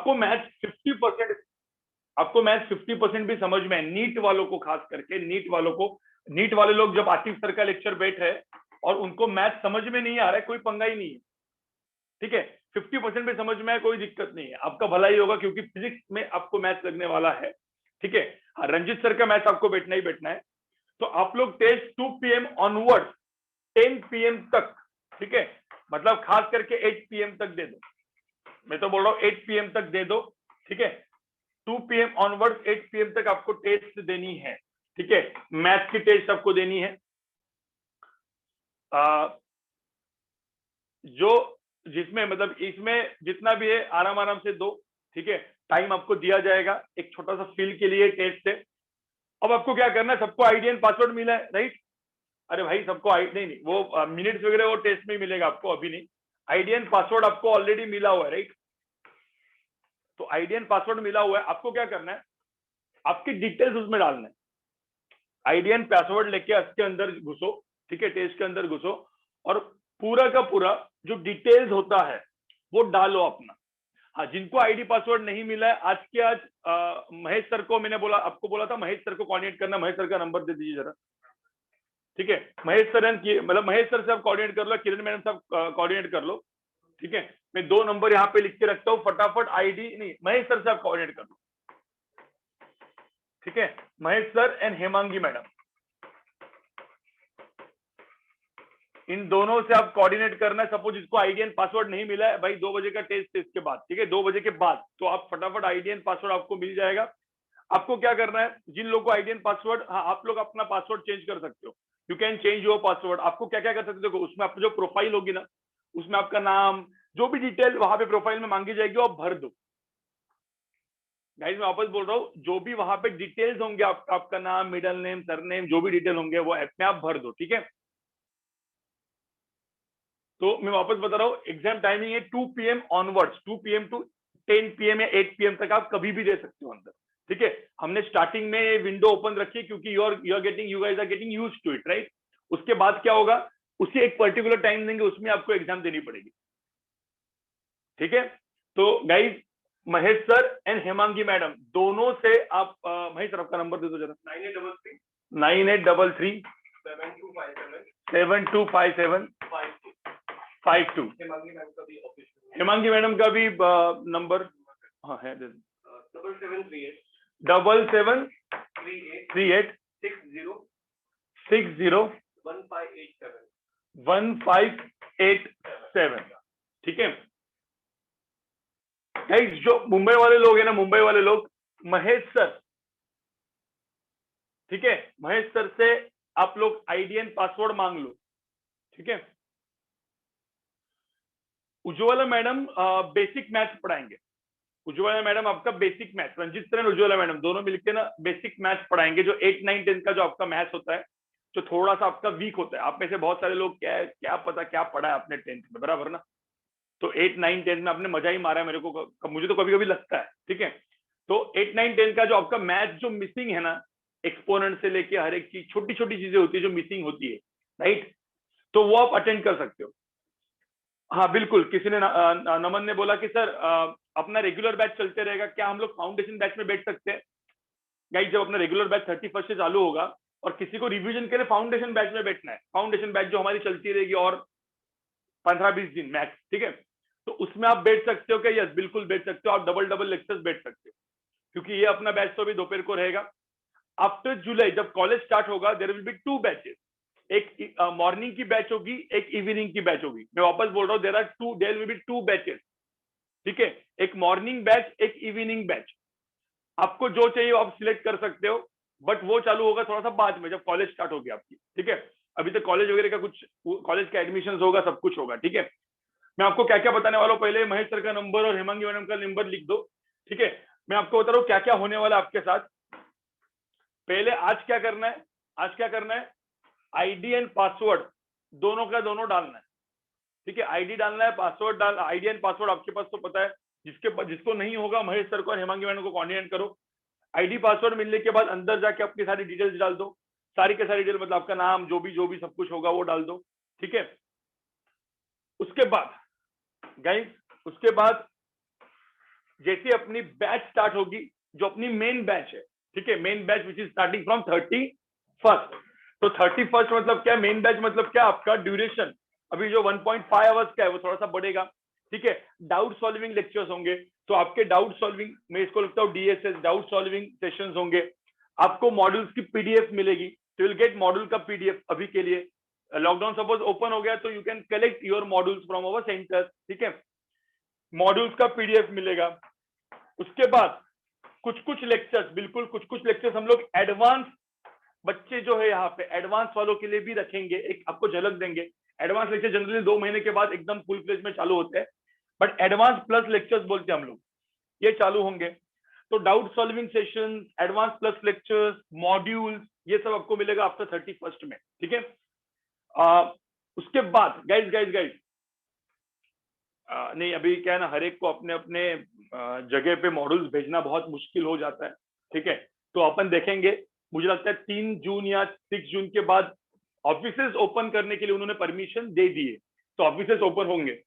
आपको मैथ्स 50%, आपको मैथ्स 50% भी समझ में है। नीट वालों को, खास करके नीट वालों को, नीट वाले लोग जब आसिफ सर का लेक्चर बैठ रहे और उनको मैथ समझ में नहीं आ रहा है, कोई पंगा ही नहीं है, ठीक है। 50% भी समझ में है, कोई दिक्कत नहीं है, आपका भला ही होगा, क्योंकि फिजिक्स में आपको मैथ्स लगने वाला है, ठीक है। हाँ, रंजित सर का मैथ्स आपको बैठना ही बैठना है। तो आप लोग टेस्ट 2 PM ऑनवर्ड 10 PM तक, ठीक है, मतलब खास करके 8 PM तक दे दो। मैं तो बोल रहा हूँ 8 PM तक दे दो, ठीक है। 2 PM ऑनवर्ड 8 PM तक आपको टेस्ट देनी है, ठीक है। मैथ की टेस्ट आपको देनी है। जो जिसमें मतलब इसमें जितना भी है आराम आराम से दो, ठीक है। टाइम आपको दिया जाएगा, एक छोटा सा फील के लिए टेस्ट है। अब आपको क्या करना है, सबको आईडी एंड पासवर्ड मिला है, राइट? अरे भाई सबको नहीं नहीं, वो मिनट्स वगैरह वो टेस्ट में मिलेगा आपको, अभी नहीं। आईडी एंड पासवर्ड आपको ऑलरेडी मिला हुआ है, राइट? तो आईडी एंड पासवर्ड मिला हुआ है, आपको क्या करना है, आपकी डिटेल्स उसमें डालना है। आईडी एंड पासवर्ड लेके इसके अंदर घुसो, ठीक है, टेस्ट के अंदर घुसो और पूरा का पूरा जो डिटेल्स होता है वो डालो अपना। हाँ, जिनको आईडी पासवर्ड नहीं मिला है, आज के आज महेश सर को मैंने बोला, आपको बोला था महेश सर को कोऑर्डिनेट करना। महेश सर का नंबर दे दीजिए जरा, ठीक है। महेश सर मतलब महेश सर से आप कोऑर्डिनेट कर लो, किरण मैडम से आप कोऑर्डिनेट कर लो, ठीक है। मैं 2 नंबर यहाँ पे लिख के रखता हूँ, फटाफट आईडी नहीं, महेश सर से आप कोऑर्डिनेट कर लो, ठीक है। Mahesh sir and Hemangi madam, इन दोनों से आप कोऑर्डिनेट करना है। सपोज इसको आईडी एंड पासवर्ड नहीं मिला है भाई, 2 बजे का टेस्ट इसके बाद, ठीक है, 2 बजे के बाद, तो आप फटाफट आईडी एंड पासवर्ड आपको मिल जाएगा। आपको क्या करना है, जिन लोगों को आईडी एंड पासवर्ड, हाँ आप लोग अपना पासवर्ड चेंज कर सकते हो, you can change your password. आपको क्या क्या कर सकते हो, देखो उसमें आपकी जो प्रोफाइल होगी ना, उसमें आपका नाम, जो भी डिटेल वहां पे प्रोफाइल में मांगी जाएगी वो आप भर दो। गाइस मैं वापस बोल रहा हूँ, जो भी वहां पे डिटेल्स होंगे, आपका नाम, मिडिल नेम, सरनेम, जो भी डिटेल होंगे वो ऐप में आप भर दो, ठीक है। तो मैं वापस बता रहा हूँ, एग्जाम टाइमिंग है 2 PM onwards, 2 PM to 10 PM या 8 PM तक आप कभी भी दे सकते हो अंदर, ठीक है। हमने स्टार्टिंग में विंडो ओपन रखी है क्योंकि you guys are getting used to it, right? उसके बाद क्या होगा, उसी एक पर्टिकुलर टाइम देंगे, उसमें आपको एग्जाम देनी पड़ेगी, ठीक है। तो guys Mahesh sir and Hemangi madam दोनों से आप महेश सर आपका नंबर दे दो जरा। 9833 7257 52। हेमांगी मैडम का भी नंबर हाँ है, 7738 60 1587, ठीक है। गाइस जो मुंबई वाले लोग हैं ना, मुंबई वाले लोग, महेश सर, ठीक है, महेश सर से आप लोग आईडी एंड पासवर्ड मांग लो, ठीक है। उज्ज्वला मैडम बेसिक मैथ्स पढ़ाएंगे। उज्ज्वला मैडम आपका बेसिक मैथ्स, रंजित सर और उज्ज्वला मैडम दोनों मिलकर ना बेसिक मैथ्स पढ़ाएंगे। जो 8, 9, 10 का जो आपका मैथ्स होता है, जो थोड़ा सा आपका वीक होता है, आप में से बहुत सारे लोग क्या पता क्या पढ़ा है आपने 10th में, बराबर ना? तो 8, 9, 10 में आपने मजा ही मारा है, मेरे को, मुझे तो कभी कभी लगता है, ठीक है। तो 8, 9, 10 का जो आपका मैथ जो मिसिंग है ना, एक्सपोनेंट से लेके हर एक चीज, छोटी छोटी चीजें होती है जो मिसिंग होती है, राइट? तो वो आप अटेंड कर सकते हो। हाँ बिल्कुल, किसी ने नमन ने बोला कि सर अपना रेगुलर बैच चलते रहेगा, क्या हम लोग फाउंडेशन बैच में बैठ सकते हैं? गाइस जब अपना रेगुलर बैच 31 से चालू होगा और किसी को रिवीजन के लिए फाउंडेशन बैच में बैठना है, फाउंडेशन बैच जो हमारी चलती रहेगी और 15-20 दिन मैक्स, ठीक है, तो उसमें आप बैठ सकते हो क्या? यस बिल्कुल बैठ सकते हो, आप डबल लेक्चर्स बैठ सकते हो, क्योंकि ये अपना बैच तो अभी दोपहर को रहेगा। आफ्टर जुलाई जब कॉलेज स्टार्ट होगा, देयर विल बी 2 बैचेस, एक मॉर्निंग की बैच होगी, एक इवनिंग की बैच होगी। मैं वापस बोल रहा हूँ, देयर विल बी 2 बैचेस, ठीक है, एक मॉर्निंग बैच, एक इवनिंग बैच। आपको जो चाहिए आप सिलेक्ट कर सकते हो, बट वो चालू होगा थोड़ा सा बाद में, जब कॉलेज स्टार्ट होगी आपकी, ठीक है। अभी तक कॉलेज वगैरह का कुछ, कॉलेज का एडमिशन होगा, सब कुछ होगा, ठीक है। मैं आपको क्या क्या बताने वाला हूँ, पहले महेश सर का नंबर और हेमांगी मैडम का नंबर लिख दो, ठीक है। मैं आपको बता रहा हूँ क्या क्या होने वाला है आपके साथ। पहले आज क्या करना है, आज क्या करना है, आईडी एंड पासवर्ड दोनों का दोनों डालना है, ठीक है। आईडी डालना है, पासवर्ड डाल, आईडी एंड पासवर्ड आपके पास तो पता है, जिसको नहीं होगा महेश सर को और हेमांगी मैडम को कोऑर्डिनेट करो। आईडी पासवर्ड मिलने के बाद अंदर जाके अपनी सारी डिटेल्स डाल दो, सारी के सारी डिटेल, मतलब आपका नाम, जो भी सब कुछ होगा वो डाल दो, ठीक है। उसके बाद गाइस, उसके बाद जैसे अपनी बैच स्टार्ट होगी, जो अपनी मेन बैच है, ठीक है, main batch which is starting from 31st। तो 31st मतलब क्या, मेन बैच मतलब क्या, आपका ड्यूरेशन अभी जो 1.5 आवर्स का है वो थोड़ा सा बढ़ेगा, ठीक है। डाउट सॉल्विंग लेक्चर्स होंगे, तो आपके डाउट सॉल्विंग, मैं इसको लगता हूँ डीएसएस, डाउट सॉल्विंग सेशंस होंगे। आपको मॉड्यूल्स की पीडीएफ मिलेगी, तो विल गेट मॉड्यूल का पीडीएफ। अभी के लिए लॉकडाउन सपोज ओपन हो गया तो you can collect your modules from our centre, ठीक है, मॉड्यूल्स का पीडीएफ मिलेगा। उसके बाद कुछ कुछ लेक्चर्स, बिल्कुल कुछ कुछ लेक्चर्स हम लोग एडवांस बच्चे जो है यहाँ पे एडवांस वालों के लिए भी रखेंगे, एक आपको झलक देंगे। एडवांस लेक्चर जनरली 2 महीने के बाद एकदम फुल फ्लेज में चालू होते हैं, बट एडवांस प्लस लेक्चर्स बोलते हैं हम लोग, ये चालू होंगे। तो doubt solving session, advance plus lectures, modules, ये सब आपको मिलेगा आफ्टर 31st में, ठीक है। उसके बाद गाइज गाइज गाइज नहीं, अभी क्या है ना, हर एक को अपने अपने जगह पे मॉड्यूल्स भेजना बहुत मुश्किल हो जाता है, ठीक है। तो अपन देखेंगे, मुझे लगता है 3 जून या 6 जून के बाद ऑफिसेज ओपन करने के लिए उन्होंने परमिशन दे दिए, तो ऑफिसेज ओपन होंगे,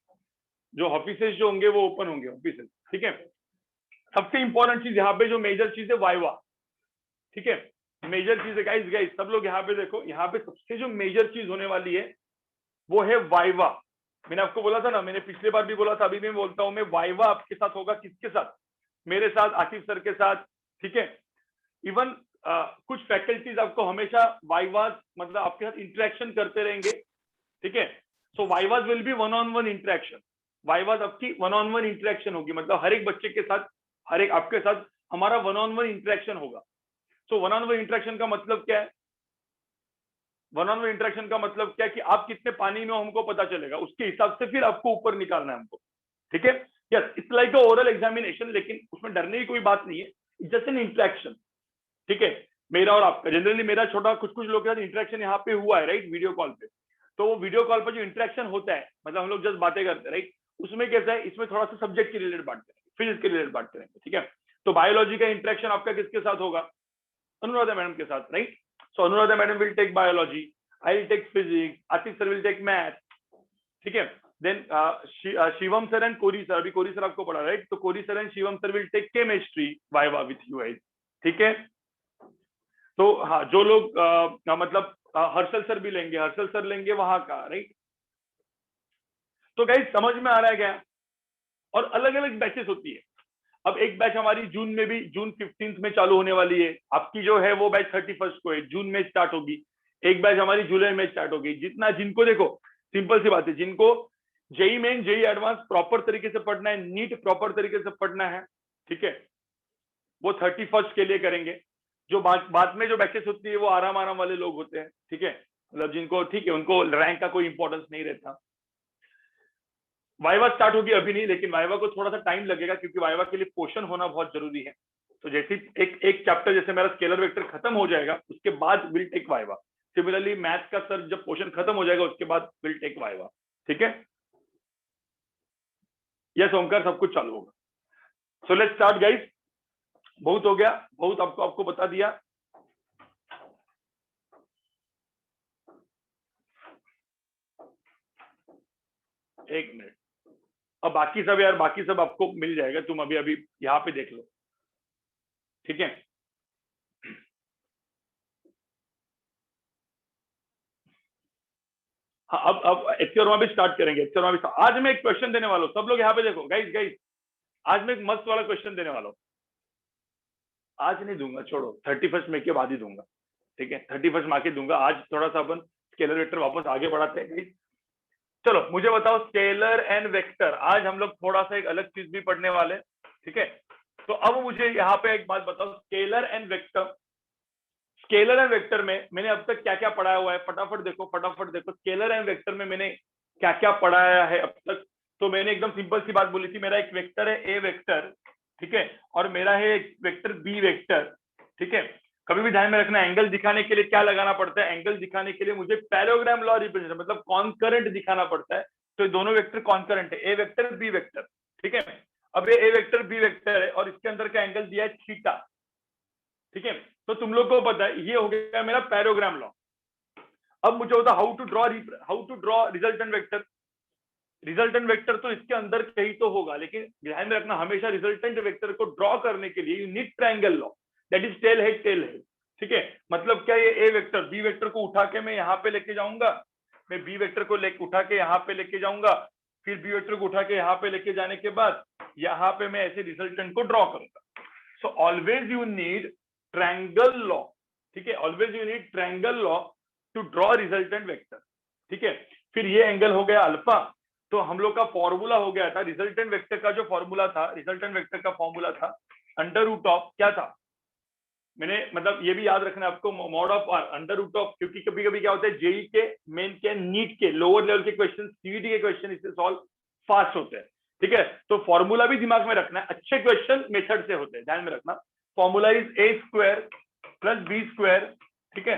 जो ऑफिसेज जो होंगे वो ओपन होंगे ऑफिसेज, ठीक है। सबसे इंपॉर्टेंट चीज यहाँ पे, जो मेजर चीज है वाइवा, ठीक है, मेजर चीज है गाइस, गाइस सब लोग यहाँ पे देखो, यहाँ पे सबसे जो मेजर चीज होने वाली है वो है वाइवा। मैंने आपको बोला था ना, मैंने पिछले बार भी बोला था, अभी भी बोलता हूँ मैं, वाइवा आपके साथ होगा, किसके साथ, मेरे साथ, आकिब सर के साथ, ठीक है। इवन कुछ फैकल्टीज आपको हमेशा वाइवाज मतलब आपके साथ इंटरेक्शन करते रहेंगे, ठीक है। So vivas will be one on one interaction, vivas आपकी वन ऑन वन इंटरेक्शन होगी, मतलब हर एक बच्चे के साथ, हर एक आपके साथ हमारा वन ऑन वन इंटरेक्शन होगा। So one on one interaction का मतलब क्या है, वन ऑन वन इंटरेक्शन का मतलब क्या है कि आप कितने पानी में हो हमको पता चलेगा, उसके हिसाब से फिर आपको ऊपर निकालना है हमको, ठीक है। Yes, it's like a oral examination, लेकिन उसमें डरने की कोई बात नहीं है, इट्स जस्ट एन इंटरेक्शन, ठीक है। मेरा और आपका, जनरली मेरा छोटा कुछ कुछ लोगों के साथ इंटरेक्शन यहाँ पे हुआ है, राइट, वीडियो कॉल पे। तो वो वीडियो कॉल पर जो इंटरेक्शन होता है, मतलब हम लोग जस्ट बातें करते हैं, राइट, उसमें कैसा है, इसमें थोड़ा सा सब्जेक्ट के रिलेटेड बांटते हैं, फिजिक्स के रिलेटेड बांटते हैं, ठीक है। तो बायोलॉजी का इंटरेक्शन आपका किसके साथ होगा, अनुराधा मैडम के साथ, right. So Anuradha madam will take biology, I will take physics, Atif sir will take math, ठीक है। Then Shivam sir and Kori sir, अभी कोरी सर आपको पढ़ा, राइट, तो Kori sir and Shivam sir will take chemistry viva with you guys, ठीक है। तो हाँ, जो लोग मतलब हर्षल सर भी लेंगे, हर्षल सर लेंगे वहां का, राइट। तो गाइस समझ में आ रहा है क्या, और अलग अलग बैचेस होती है। अब एक बैच हमारी जून में भी, जून 15 में चालू होने वाली है, आपकी जो है वो बैच 31st को है, जून में स्टार्ट होगी। एक बैच हमारी जुलाई में स्टार्ट होगी। जितना, जिनको देखो सिंपल सी बात है, जिनको JEE Main JEE advance proper तरीके से पढ़ना है, नीट प्रॉपर तरीके से पढ़ना है, ठीक है, वो 31st के लिए करेंगे। जो बाद में जो बैचेस होती है वो आराम आराम वाले लोग होते हैं, ठीक है, मतलब जिनको ठीक है, उनको रैंक का कोई इंपॉर्टेंस नहीं रहता। वाइवा स्टार्ट होगी अभी नहीं, लेकिन वाइवा को थोड़ा सा टाइम लगेगा, क्योंकि वाइवा के लिए पोर्शन होना बहुत जरूरी है। तो जैसे एक एक चैप्टर, जैसे मेरा स्केलर वेक्टर खत्म हो जाएगा उसके बाद will take viva. Similarly maths का सर जब पोर्शन खत्म हो जाएगा उसके बाद विल टेक वाइवा, ठीक है। यस ओमकार, सब कुछ चालू होगा। सो लेट्स स्टार्ट गाइस, बहुत हो गया, बहुत आपको आपको बता दिया। एक मिनट, अब बाकी सब यार, बाकी सब आपको मिल जाएगा, तुम अभी अभी यहाँ पे देख लो, ठीक है। हाँ, अब एक्सरमा भी स्टार्ट करेंगे, एक्सरमा भी आज मैं एक क्वेश्चन देने वाला हूँ, सब लोग यहाँ पे देखो गाइस, गाइस आज मैं एक मस्त वाला क्वेश्चन देने वाला हूँ। आज नहीं दूंगा, छोड़ो, 31st में के बाद ही दूंगा, ठीक है, 31st में आके दूंगा। आज थोड़ा सा अपन स्केलर वेक्टर वापस आगे बढ़ाते हैं गाइस। चलो मुझे बताओ, स्केलर एंड वेक्टर, आज हम लोग थोड़ा सा एक अलग चीज भी पढ़ने वाले, ठीक है। तो अब मुझे यहाँ पे एक बात बताओ, scalar and vector, scalar and vector में मैंने अब तक क्या क्या पढ़ाया हुआ है, फटाफट देखो, फटाफट देखो, स्केलर एंड वेक्टर में मैंने क्या क्या पढ़ाया है अब तक। तो मैंने एकदम सिंपल सी बात बोली थी, मेरा एक वेक्टर है ए वेक्टर, ठीक है, और मेरा है एक वेक्टर बी वेक्टर, ठीक है। कभी भी ध्यान में रखना, एंगल दिखाने के लिए क्या लगाना पड़ता है, एंगल दिखाने के लिए मुझे पैरेललोग्राम लॉ रिप्रेजेंट, मतलब कॉन्करेंट दिखाना पड़ता है। तो ये दोनों वेक्टर कॉन्करेंट है, ए वेक्टर बी वेक्टर, ठीक है। अब ये ए वेक्टर बी वेक्टर है और इसके अंदर का एंगल दिया है थीटा, ठीक है। तो तुम लोग को पता है ये हो गया मेरा पैरेललोग्राम लॉ। अब मुझे होता how to draw resultant vector. Resultant vector तो इसके अंदर कहीं तो होगा, लेकिन ध्यान में रखना हमेशा रिजल्टेंट वेक्टर को ड्रॉ करने के लिए you need triangle law, that is tell head tail head. ठीक है, मतलब क्या, ये ए वेक्टर बी वेक्टर को उठा के मैं यहाँ पे लेके जाऊंगा, मैं बी वेक्टर को उठा के यहाँ पे लेके जाऊंगा, फिर बी वेक्टर को उठा के यहाँ पे लेके जाने के बाद यहाँ पे मैं ऐसे रिजल्टेंट को ड्रॉ करूंगा। So always you need triangle law. ठीक है, always you need triangle law to draw resultant vector. ठीक है, फिर ये एंगल हो गया अल्फा। तो हम लोग का फॉर्मूला हो गया था रिजल्टेंट वेक्टर का, जो फॉर्मूला था रिजल्टेंट वेक्टर का फॉर्मूला था अंडर रूट ऑफ क्या था, मैंने मतलब ये भी याद रखना आपको, mod of R under root of, क्योंकि कभी कभी क्या होता है जेई के, मेन के, नीट के, लोअर लेवल के क्वेश्चन, सीईटी के क्वेश्चन इससे सॉल्व फास्ट होते हैं। ठीक है, तो फॉर्मूला भी दिमाग में रखना है, अच्छे क्वेश्चन मेथड से होते हैं, ध्यान में रखना। Formula is A square plus B square, ठीक है,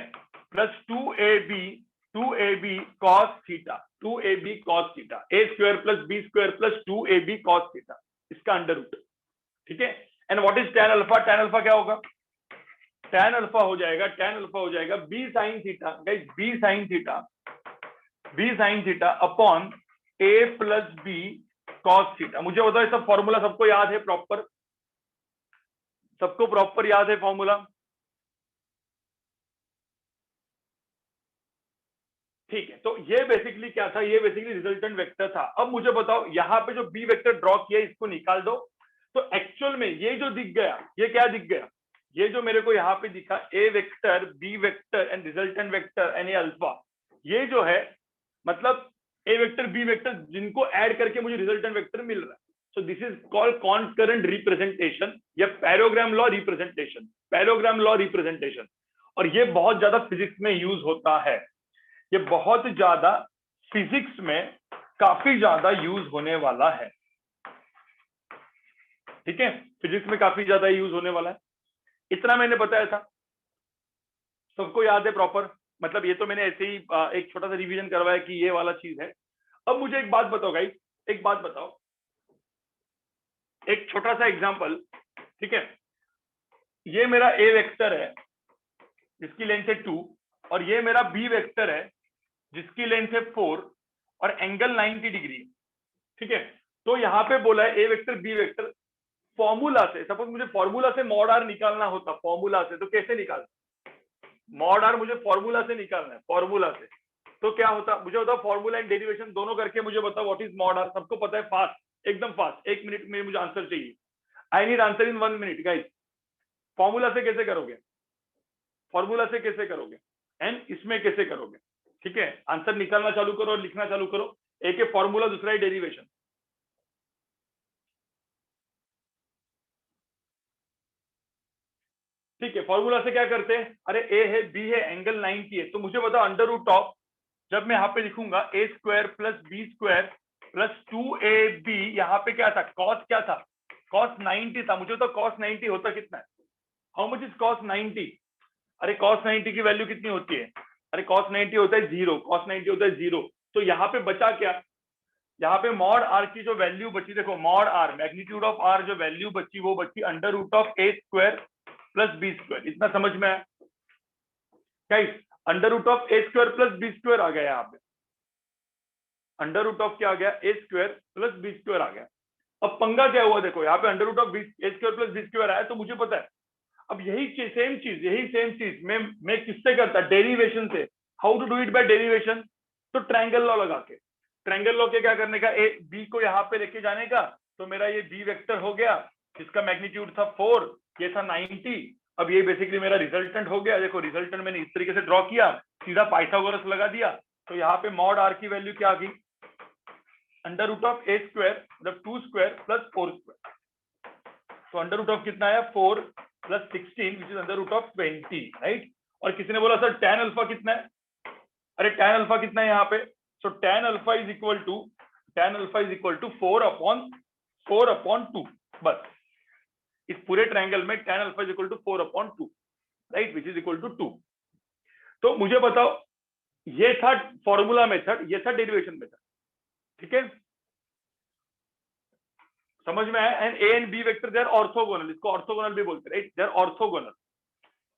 plus 2ab cos theta, 2ab cos theta, A square plus B square plus 2ab cos theta, इसका अंडर रूट। ठीक है, and what is tan alpha, tan alpha क्या होगा, tan alpha हो जाएगा, tan alpha हो जाएगा b sin theta, guys b sin theta upon a plus b cos theta. मुझे बताओ ये सब फॉर्मूला सबको याद है प्रॉपर, सबको प्रॉपर याद है फॉर्मूला? ठीक है, तो ये बेसिकली क्या था, ये बेसिकली रिजल्टेंट वेक्टर था। अब मुझे बताओ यहाँ पे जो बी वेक्टर ड्रॉ किया इसको निकाल दो, तो एक्चुअल में ये जो दिख गया, ये क्या दिख गया, ये जो मेरे को यहाँ पे दिखा A vector B vector and resultant vector and A alpha, ये जो है मतलब ए वेक्टर बी वेक्टर जिनको ऐड करके मुझे रिजल्टेंट वेक्टर मिल रहा है। So this is called concurrent representation या parallelogram law representation, parallelogram law representation. और ये बहुत ज्यादा फिजिक्स में यूज होता है, ये बहुत ज्यादा फिजिक्स में काफी ज्यादा यूज होने वाला है। ठीक है, फिजिक्स में काफी ज्यादा यूज होने वाला है, इतना मैंने बताया था, सबको याद है प्रॉपर? मतलब ये तो मैंने ऐसे ही एक छोटा सा रिवीजन करवाया कि ये वाला चीज है। अब मुझे एक बात बताओ गाइस, एक बात बताओ, एक छोटा सा एग्जांपल। ठीक है, ये मेरा ए वेक्टर है जिसकी लेंथ है 2, और ये मेरा बी वेक्टर है जिसकी लेंथ है 4 और एंगल 90 डिग्री है। ठीक है, तो यहाँ पे बोला है A vector B vector, formula से, सपोज मुझे फॉर्मूला से मॉड आर निकालना होता, फॉर्मूला से, तो कैसे निकालता, मॉड आर मुझे फॉर्मूला से निकालना है, फॉर्मूला से, तो क्या होता, मुझे बताओ फॉर्मूला एंड डेरिवेशन दोनों करके मुझे बताओ व्हाट इज मॉड आर। सबको पता है, फास्ट, एकदम फास्ट, 1 मिनट में मुझे आंसर चाहिए, आई need answer in 1 minute guys. Formula से कैसे करोगे, फॉर्मूला से कैसे करोगे, एंड इसमें कैसे करोगे? ठीक है, आंसर निकालना चालू करो और लिखना चालू करो, एक है फॉर्मूला, दूसरा है डेरिवेशन। ठीक है, फॉर्मूला से क्या करते हैं, अरे ए है बी है एंगल 90 है, तो मुझे बताओ अंडर रूट ऑफ, जब मैं यहाँ पे लिखूंगा A square plus B square plus 2ab, यहाँ पे क्या था, कॉस क्या था, कॉस 90 था, मुझे तो कॉस 90 होता कितना है, हाउ मच इज कॉस 90? अरे कॉस 90 की वैल्यू कितनी होती है, अरे कॉस 90 होता है 0, कॉस 90 होता है 0। तो यहाँ पे बचा क्या, यहाँ पे मॉड आर की जो वैल्यू बची, देखो mod R, magnitude of R जो वैल्यू बची वो बची under root of A square plus B square. इतना समझ में आया guys? Under root of A square plus B square आ गया, यहाँ पे अंडर रूट ऑफ क्या आ गया, A square plus B square आ गया। अब पंगा क्या हुआ, देखो यहाँ पे under root of A square plus B square आया, तो मुझे पता है अब यही सेम चीज मैं किससे करता, डेरिवेशन से। How to do it by derivation, तो ट्रायंगल लॉ लगा के, ट्रायंगल लॉ के क्या करने का, ए बी को यहाँ पे लेके जाने का, तो मेरा ये बी वेक्टर हो गया जिसका मैग्नीट्यूड था 4, ये था 90। अब ये बेसिकली मेरा रिजल्टेंट हो गया, देखो रिजल्टेंट मैंने इस तरीके से ड्रॉ किया, सीधा पाइथागोरस लगा दिया, तो यहाँ पे मॉड आर की वैल्यू क्या आ गई, under root of A square मतलब 2 स्क्वायर प्लस 4 स्क्वायर, तो अंडर रूट ऑफ कितना आया 4 plus 16 which is under root of 20, right. और किसी ने बोला सर tan अल्फा कितना है, अरे tan अल्फा कितना है यहाँ पे, so tan alpha is equal to 4 upon 2, बस इस पूरे ट्रायंगल में tan alpha is equal to 4 upon 2, right, which is equal to 2। तो मुझे बताओ ये था फॉर्मूला मेथड, ये था डेरिवेशन मेथड। ठीक है, समझ में आया? And A and B vector they are orthogonal, इसको ऑर्थोगोनल भी बोलते हैं, right, they are orthogonal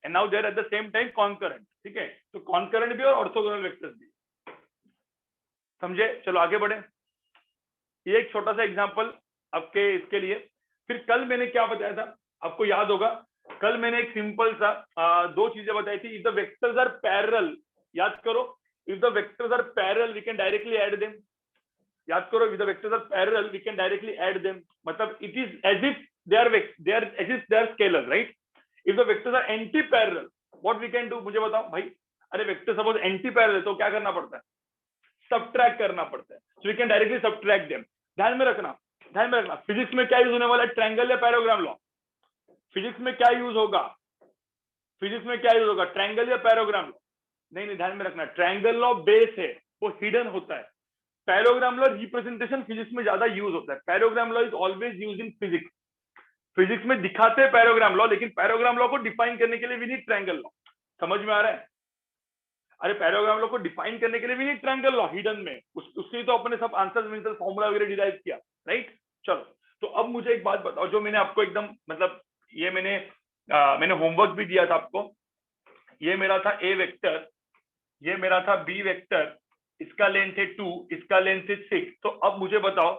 and now they are at the same time concurrent. ठीक है, तो कॉन्करेंट भी और ऑर्थोगोनल वेक्टर्स भी, समझे? चलो आगे बढ़े। ये एक छोटा सा एग्जांपल आपके इसके लिए। फिर कल मैंने क्या बताया था, आपको याद होगा, कल मैंने एक सिंपल सा दो चीजें बताई थी। If the vectors are parallel, याद करो, if the vectors are parallel we can directly add them. याद करो, if the vectors are parallel we can directly add them, मतलब it is as if they are as if they are scalar, right. If the vectors are anti parallel, what we can do, मुझे बताओ भाई। अरे vector suppose anti parallel है तो क्या करना पड़ता है, सबट्रैक्ट करना पड़ता है। So we can directly subtract them. ध्यान में रखना, ध्यान में रखना, फिजिक्स में क्या यूज होने वाला है, ट्रायंगल या पैराग्राम लॉ। फिजिक्स में क्या यूज होगा, फिजिक्स में क्या यूज होगा, ट्रायंगल या पैराग्राम लॉ। नहीं नहीं, ध्यान में रखना, ट्रायंगल लॉ बेस है, वो हिडन होता है। पैराग्राम लॉ रिप्रेजेंटेशन फिजिक्स में ज्यादा यूज होता है। Parallelogram law is always use in physics. Physics में दिखाते हैं पैराग्राम लॉ, लेकिन पैराग्राम लॉ को डिफाइन करने के लिए भी नीड ट्रायंगल लॉ। समझ में आ रहा है? अरे पैराग्राम लॉ को डिफाइन करने के लिए भी नीड ट्रायंगल लॉ हिडन में, उससे तो अपने सब आंसर फॉर्मूला वगैरह डिराइव किया, राइट। चलो, तो अब मुझे एक बात बताओ, जो मैंने आपको एकदम मतलब ये मैंने होमवर्क भी दिया था आपको। ये मेरा था ए वेक्टर, ये मेरा था बी वेक्टर, इसका लेंथ है 2, इसका लेंथ है 6। तो अब मुझे बताओ,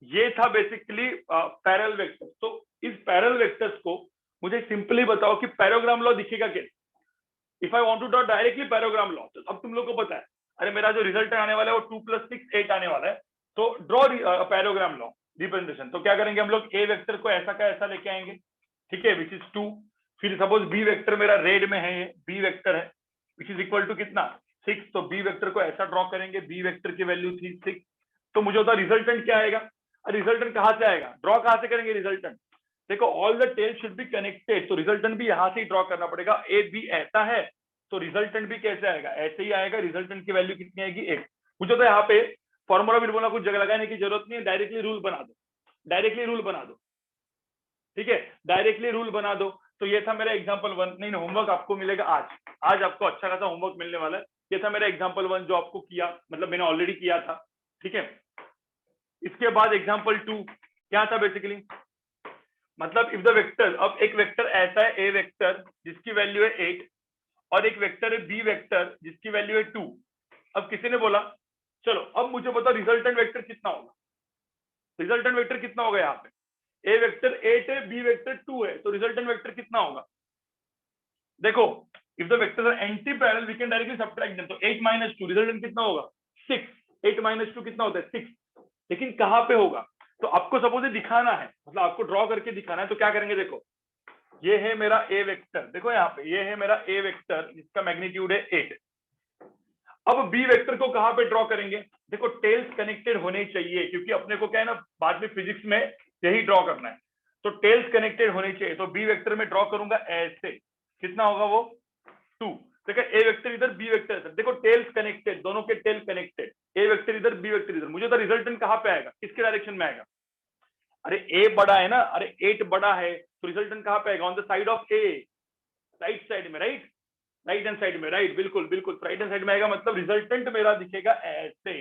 ये था बेसिकली पैरेलल वेक्टर। तो इस पैरेलल वेक्टर्स को मुझे सिंपली बताओ कि पैराग्राम लॉ दिखेगा कैसे। If I want to draw directly parallelogram law, तो अब तुम लोग को पता है, अरे मेरा जो रिजल्ट आने वाला है वो 2 + 6 8 आने वाला है। तो ड्रॉ पैराग्राम लॉ रिप्रेजेंटेशन। तो क्या करेंगे हम लोग, ए वेक्टर को ऐसा का ऐसा लेके आएंगे, ठीक है, विच इज 2। फिर सपोज बी वेक्टर मेरा रेड में है, ये बी वेक्टर है, विच इज इक्वल टू कितना, 6। तो बी वेक्टर को ऐसा ड्रॉ करेंगे, बी वेक्टर की वैल्यू थी 6। तो मुझे होता रिजल्टेंट क्या आएगा, रिजल्टेंट कहां से आएगा, ड्रॉ कहां से करेंगे रिजल्टेंट। देखो, all the tail should be connected, तो रिजल्टेंट भी यहां से ही ड्रॉ करना पड़ेगा। ए बी ऐसा है तो रिजल्टेंट भी कैसे आएगा, ऐसे ही आएगा। रिजल्टेंट की वैल्यू कितनी आएगी, 1। मुझे तो यहाँ पे फॉर्मूला बिल्कुल कुछ जगह लगाने की जरूरत नहीं है, डायरेक्टली रूल बना दो, डायरेक्टली रूल बना दो, ठीक है, डायरेक्टली रूल बना दो। तो ये था मेरा एग्जांपल 1। नहीं, होमवर्क आपको मिलेगा आज आपको अच्छा खासा होमवर्क मिलने वाला है। ये था मेरा एग्जांपल 1 जो आपको किया, मतलब मैंने ऑलरेडी किया था, ठीक है। इसके बाद एग्जांपल 2 क्या था बेसिकली, मतलब इफ द वेक्टर, अब एक वेक्टर ऐसा है ए वेक्टर जिसकी वैल्यू है 8, और एक वेक्टर है बी वेक्टर जिसकी वैल्यू है 2। अब किसी ने बोला, चलो अब मुझे बताओ रिजल्टेंट वेक्टर कितना होगा। रिजल्टेंट वेक्टर कितना होगा, यहाँ पे ए वेक्टर 8 है, बी वेक्टर 2 है, तो रिजल्टेंट वेक्टर कितना होगा। देखो, if the vectors are anti parallel we can directly subtract them. तो 8 - 2 रिजल्टेंट कितना होगा, 6। 8 - 2 कितना होता है, 6। लेकिन कहां पे होगा, तो आपको सपोज दिखाना है, मतलब आपको ड्रॉ करके दिखाना है। तो क्या करेंगे, देखो ये है मेरा ए वेक्टर, देखो यहाँ पे ये है मेरा ए वेक्टर जिसका मैग्नीट्यूड है 8। अब बी वेक्टर को कहां पे ड्रॉ करेंगे, देखो टेल्स कनेक्टेड होने चाहिए, क्योंकि अपने को क्या है ना, बाद में फिजिक्स में यही ड्रॉ करना है। तो टेल्स कनेक्टेड होने चाहिए, तो बी वेक्टर में ड्रॉ करूंगा ऐसे, कितना होगा वो 2। देखो ए वेक्टर इधर, बी वेक्टर इधर, देखो टेल्स कनेक्टेड, दोनों के टेल कनेक्टेड, ए वेक्टर इधर, बी वेक्टर इधर। मुझे तो रिजल्टेंट कहां पे आएगा, किसके डायरेक्शन में आएगा, अरे ए बड़ा है ना, अरे 8 बड़ा है, तो रिजल्टेंट कहां पे आएगा, on the side of A, right side में, राइट, राइट हैंड साइड में, राइट, बिल्कुल बिल्कुल राइट हैंड साइड में आएगा। मतलब रिजल्टेंट मेरा दिखेगा ऐसे,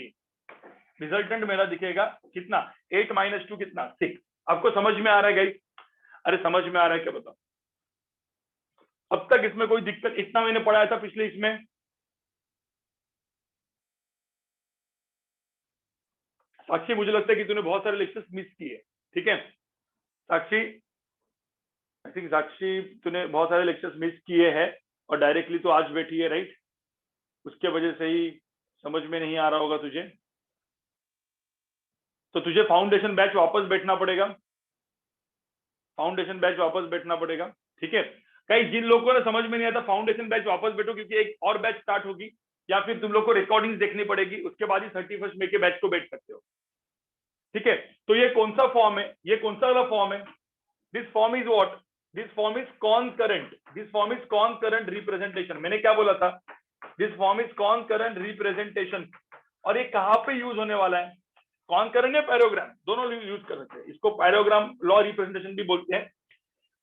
रिजल्टेंट मेरा दिखेगा कितना, 8 - 2 कितना, 6। आपको समझ में आ रहा है गाइस, अरे समझ में आ रहा है क्या, बताओ। अब तक इसमें कोई दिक्कत, इतना मैंने पढ़ाया था पिछले इसमें। साक्षी, मुझे लगता है कि तूने बहुत सारे लेक्चर्स मिस किए, ठीक है साक्षी, आई थिंक साक्षी तूने बहुत सारे लेक्चर्स मिस किए हैं और डायरेक्टली तो आज बैठी है, राइट, उसके वजह से ही समझ में नहीं आ रहा होगा तुझे। तो तुझे फाउंडेशन बैच वापस बैठना पड़ेगा, फाउंडेशन बैच वापस बैठना पड़ेगा, ठीक है। कई जिन लोगों को ना समझ में नहीं आता, फाउंडेशन बैच वापस बैठो, क्योंकि एक और बैच स्टार्ट होगी, या फिर तुम लोग को रिकॉर्डिंग्स देखनी पड़ेगी, उसके बाद ही 31 मई के बैच को बैठ सकते हो, ठीक है। तो ये कौन सा फॉर्म है, ये कौन सा वाला फॉर्म है, this form is what, this form is कॉनकरेंट, this form is कॉनकरेंट representation. मैंने क्या बोला था, दिस फॉर्म इज कॉनकरेंट रिप्रेजेंटेशन। और ये कहां पे यूज होने वाला है, कॉनकरेंट या पैराग्राम, दोनों यूज कर सकते हैं इसको, पैराग्राम लॉ रिप्रेजेंटेशन भी बोलते हैं।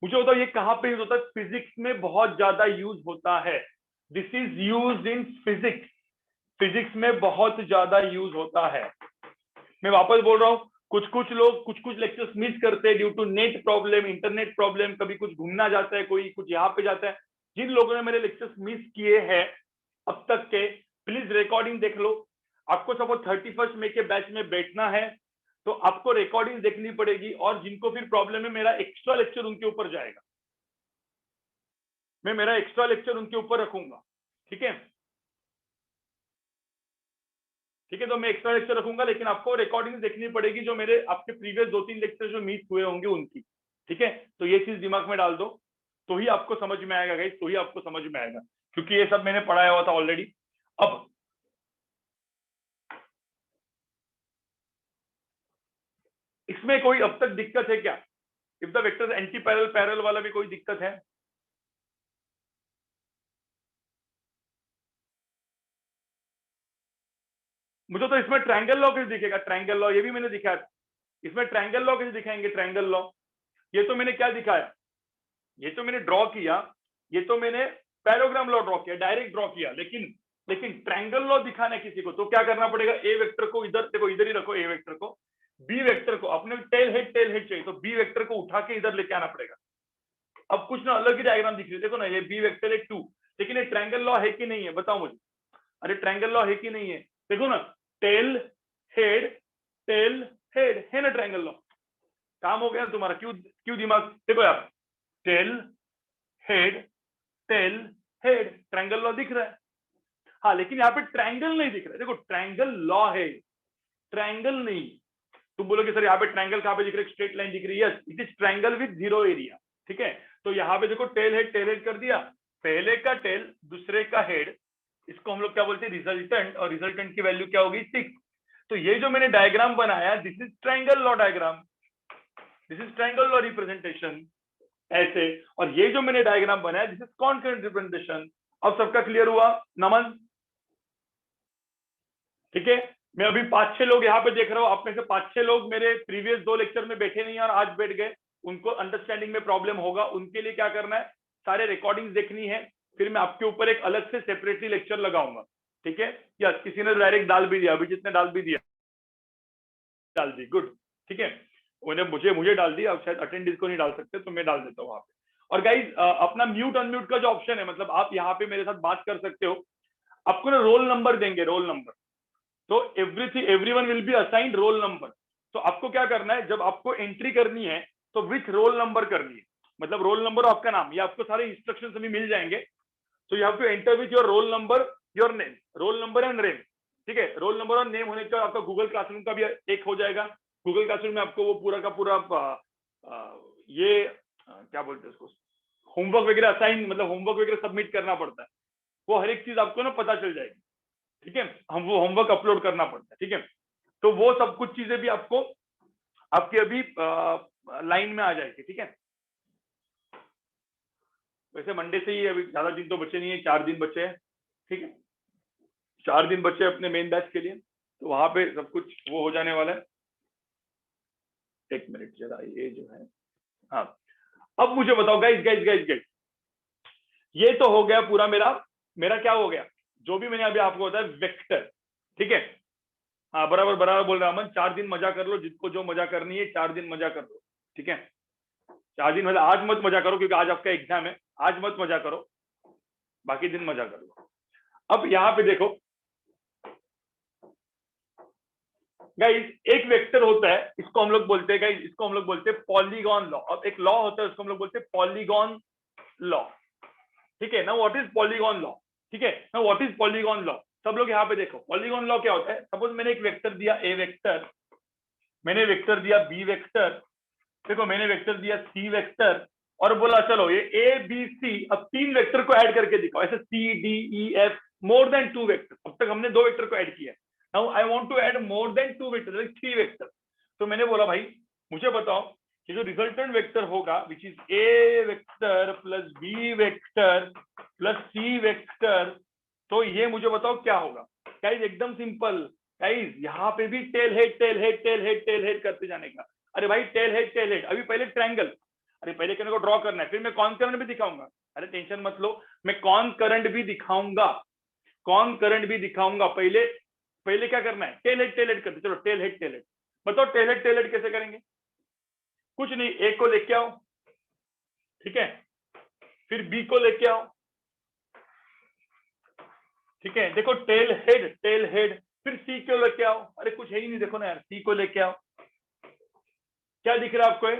मुझे बताओ ये कहां पे यूज होता है, फिजिक्स में बहुत ज्यादा यूज होता है। This is used in physics, physics में बहुत ज्यादा यूज होता है। मैं वापस बोल रहा हूं, कुछ कुछ लोग कुछ कुछ लेक्चर्स मिस करते हैं due to net problem, internet problem, कभी कुछ घूमना जाता है, कोई कुछ यहाँ पे जाता है। जिन लोगों ने मेरे लेक्चर्स मिस किए हैं अब तक के, प्लीज रिकॉर्डिंग देख लो। आपको सपोज 31 मई के बैच में बैठना है, तो आपको रिकॉर्डिंग देखनी पड़ेगी, और जिनको फिर प्रॉब्लम है मेरा एक्स्ट्रा लेक्चर उनके ऊपर जाएगा, मैं मेरा एक्स्ट्रा लेक्चर उनके ऊपर रखूंगा। ठीक है, ठीक है, तो मैं एक्स्ट्रा लेक्चर रखूंगा, लेकिन आपको रिकॉर्डिंग देखनी पड़ेगी जो मेरे आपके प्रीवियस 2-3 लेक्चर जो मीट हुए होंगे उनकी। ठीक है, तो ये चीज दिमाग में डाल दो, तो ही आपको समझ में आएगा गाइस, तो ही आपको समझ में आएगा, क्योंकि ये सब मैंने पढ़ाया हुआ था ऑलरेडी। अब इसमें कोई अब तक दिक्कत है क्या? If the vector anti parallel parallel वाला भी कोई दिक्कत है? मुझे तो इसमें ट्रायंगल लॉ कैसे दिखेगा? ट्रायंगल लॉ ये भी मैंने दिखाया, इसमें ट्रायंगल लॉ कैसे दिखाएंगे? ट्रायंगल लॉ ये तो मैंने क्या दिखाया, ये तो मैंने ड्रॉ किया, ये तो मैंने पैराग्राम लॉ ड्रॉ किया, डायरेक्ट ड्रॉ किया, लेकिन लेकिन ट्रायंगल लॉ दिखाना है किसी को तो क्या करना पड़ेगा? ए वेक्टर को इधर देखो, इधर ही रखो, ए वेक्टर को, बी वेक्टर को अपने टेल हेड चाहिए तो बी वेक्टर को उठा के इधर लेके आना पड़ेगा। अब कुछ ना अलग ही डायग्राम दिख रही है, देखो ना, ये बी वेक्टर है 2, लेकिन ये ट्रायंगल लॉ है कि नहीं है बताओ मुझे? अरे ट्रायंगल लॉ है कि नहीं है? देखो ना, टेल हेड है ना ट्रायंगल लॉ। काम हो गया तुम्हारा, क्यों क्यों दिमाग, देखो यार, टेल हेड ट्रायंगल लॉ दिख रहा है। हाँ, लेकिन यहाँ पे ट्रायंगल नहीं दिख रहा है, देखो ट्रायंगल लॉ है, ट्रायंगल नहीं। तुम बोलोगे सर यहाँ पे ट्रायंगल कहाँ पे दिख रहा है? स्ट्रेट लाइन दिख रही है, yes it is triangle with zero area. ठीक है, तो यहाँ पे देखो टेल हेड कर दिया, पहले का टेल दूसरे का हेड, इसको हम लोग क्या बोलते हैं? रिजल्टेंट, और रिजल्टेंट की वैल्यू क्या होगी? 6। तो ये जो मैंने डायग्राम बनाया, this is triangle law diagram, this is triangle law representation ऐसे, और ये जो मैंने डायग्राम बनाया दिस इज कॉन्करेंट रिप्रेजेंटेशन। अब सबका क्लियर हुआ? नमन, ठीक है। मैं अभी 5-6 लोग यहाँ पे देख रहा हूँ, आप में से 5-6 लोग मेरे प्रीवियस 2 लेक्चर में बैठे नहीं और आज बैठ गए, उनको अंडरस्टैंडिंग में प्रॉब्लम होगा, उनके लिए क्या करना है? सारे रिकॉर्डिंग्स देखनी है, फिर मैं आपके ऊपर एक अलग से सेपरेटली लेक्चर लगाऊंगा। ठीक है, या किसी ने डायरेक्ट डाल भी दिया, अभिजीत ने डाल भी दिया, डाल दी, गुड। ठीक है, उन्हें मुझे डाल दी, अब शायद अटेंडेंस को नहीं डाल सकते तो मैं डाल देता हूँ वहां पे। और गाइज अपना म्यूट अनम्यूट का जो ऑप्शन है, मतलब आप यहाँ पे मेरे साथ बात कर सकते हो, आपको ना रोल नंबर देंगे, रोल नंबर, तो everyone will be assigned roll number. तो आपको क्या करना है, जब आपको एंट्री करनी है तो विथ रोल नंबर करनी है, मतलब रोल नंबर और आपका नाम, ये आपको सारे इंस्ट्रक्शंस अभी मिल जाएंगे। तो you have to enter with your roll number, your name, roll number and name. ठीक है, रोल नंबर और नेम होने के बाद आपका गूगल क्लासरूम का भी एक हो जाएगा। गूगल क्लासरूम में आपको वो पूरा का पूरा ये क्या बोलते हैं उसको, होमवर्क वगैरह असाइन, मतलब होमवर्क वगैरह सबमिट करना पड़ता है, वो हर एक चीज आपको ना पता चल जाएगी। ठीक है, हम वो होमवर्क अपलोड करना पड़ता है। ठीक है, तो वो सब कुछ चीजें भी आपको आपकी अभी लाइन में आ जाएगी। ठीक है, वैसे मंडे से ही, अभी ज्यादा दिन तो बचे नहीं है, 4 दिन बचे हैं। ठीक है, 4 दिन बचे अपने मेन बैच के लिए, तो वहां पे सब कुछ वो हो जाने वाला है। एक मिनट जरा, ये जो है, हाँ, अब मुझे बताओ गाइस गाइस गाइस गाइस, ये तो हो गया पूरा मेरा मेरा क्या हो गया, जो भी मैंने अभी आपको बताया वेक्टर। ठीक है, हाँ बराबर बराबर बोल रहा अमन, 4 दिन मजा कर लो, जिसको जो मजा करनी है 4 दिन मजा कर लो। ठीक है, 4 दिन, मतलब आज मत मजा करो क्योंकि आज आपका एग्जाम है, आज मत मजा करो, बाकी दिन मजा कर लो। अब यहाँ पे देखो गाइस, एक वेक्टर होता है, इसको हम लोग बोलते हैं गाइस, इसको हम लोग बोलते हैं पॉलीगॉन लॉ। अब एक लॉ होता है, उसको हम लोग बोलते हैं पॉलीगॉन लॉ। ठीक है ना, व्हाट इज पॉलीगॉन लॉ? ठीक है ना, व्हाट इज पॉलीगॉन लॉ? सब लोग यहाँ पे देखो, पॉलीगॉन लॉ क्या होता है? सपोज मैंने एक वेक्टर दिया ए वेक्टर, मैंने वेक्टर दिया बी वेक्टर, देखो मैंने वेक्टर दिया सी वेक्टर, और बोला चलो ये ए बी सी, अब 3 वेक्टर को ऐड करके दिखाओ, ऐसे C D E F, more than 2 vector. अब तक हमने 2 वेक्टर को ऐड किया, now I want to add more than 2 vector, like 3 vector. तो मैंने बोला भाई मुझे बताओ कि जो रिजल्टेंट वेक्टर होगा which is A vector plus B vector plus C vector, तो ये मुझे बताओ क्या होगा? गाइस एकदम सिंपल गाइस, यहाँ पे भी टेल हेड करते जाने का। अरे भाई टेल हेड, अभी पहले ट्रायंगल, अरे पहले कहने को ड्रॉ करना है, फिर मैं कौन करंट भी दिखाऊंगा। अरे टेंशन मत लो, मैं कौन करंट भी दिखाऊंगा, कौन करंट भी दिखाऊंगा। पहले पहले क्या करना है? टेल हेड करते, चलो टेल हेड बताओ, टेल हेड कैसे करेंगे? कुछ नहीं, ए को लेके आओ, ठीक है, फिर बी को लेके आओ, ठीक है, देखो टेल हेड, फिर सी को लेके आओ, अरे कुछ है ही नहीं, देखो ना यार, सी को लेके आओ, क्या दिख रहा है आपको?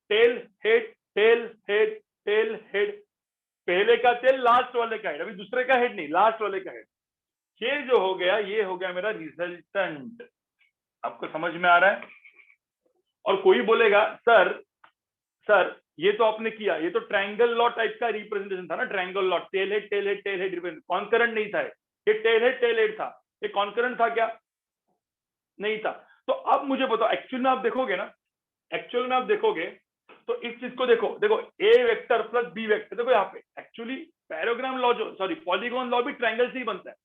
Tell head tail head tail head, पहले का टेल लास्ट वाले का हेड, अभी दूसरे का हेड नहीं, लास्ट वाले का हेड। ये जो हो गया, ये हो गया मेरा रिजल्टेंट। आपको समझ में आ रहा है? और कोई बोलेगा सर सर ये तो आपने किया, ये तो ट्रायंगल लॉ टाइप का रिप्रेजेंटेशन था ना, triangle law, tail head tail head tail head represent, concurrent नहीं था ये टेल हेड था, ये कॉन्करेंट था क्या? नहीं था। तो अब मुझे बताओ, एक्चुअल में आप देखोगे ना, एक्चुअल में आप देखोगे तो इस चीज को देखो, देखो A vector plus B vector, देखो यहाँ पे एक्चुअली पैराग्राम लॉ जो, सॉरी पॉलीगॉन लॉ भी ट्रायंगल से ही बनता है,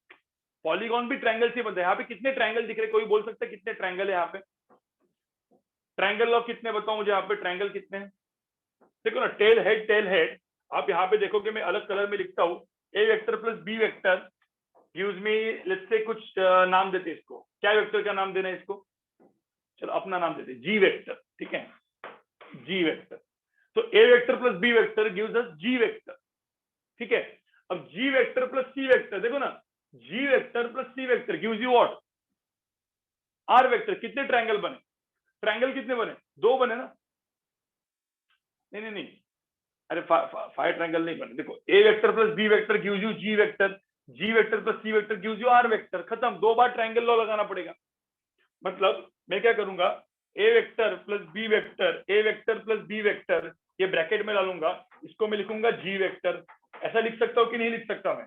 पॉलीगॉन भी ट्रायंगल से बनता है। यहाँ पे कितने ट्रायंगल दिख रहे, कोई बोल सकता है कितने ट्रायंगल है यहाँ पे? ट्रायंगल लॉ कितने बताओ मुझे, यहाँ पे ट्रायंगल कितने हैं? देखो ना, टेल हेड, आप यहाँ पे देखोगे, मैं अलग कलर में लिखता हूँ, A vector plus B vector gives me, let's say कुछ नाम देते हैं इसको, क्या वेक्टर का नाम देना है इसको? चलो अपना नाम देते हैं, जी वेक्टर, ठीक है, जी वेक्टर। तो A vector plus B vector gives us G vector, ठीक है। अब G vector plus C vector, देखो ना, G vector plus C vector gives you what? R vector. कितने ट्रायंगल बने? ट्रायंगल कितने बने? दो बने ना? नहीं नहीं नहीं, अरे फाइव ट्रायंगल नहीं बने। देखो, A vector plus B vector gives you G vector, G vector plus C vector gives you R vector, खत्म। दो बार ट्रायंगल लॉ लगाना पड़ेगा। मतलब मैं क्या करूंगा, ए वेक्टर प्लस बी वेक्टर, ए वेक्टर प्लस बी वेक्टर, ये ब्रैकेट में डालूंगा, इसको मैं लिखूंगा जी वेक्टर। ऐसा लिख सकता हूँ कि नहीं लिख सकता मैं?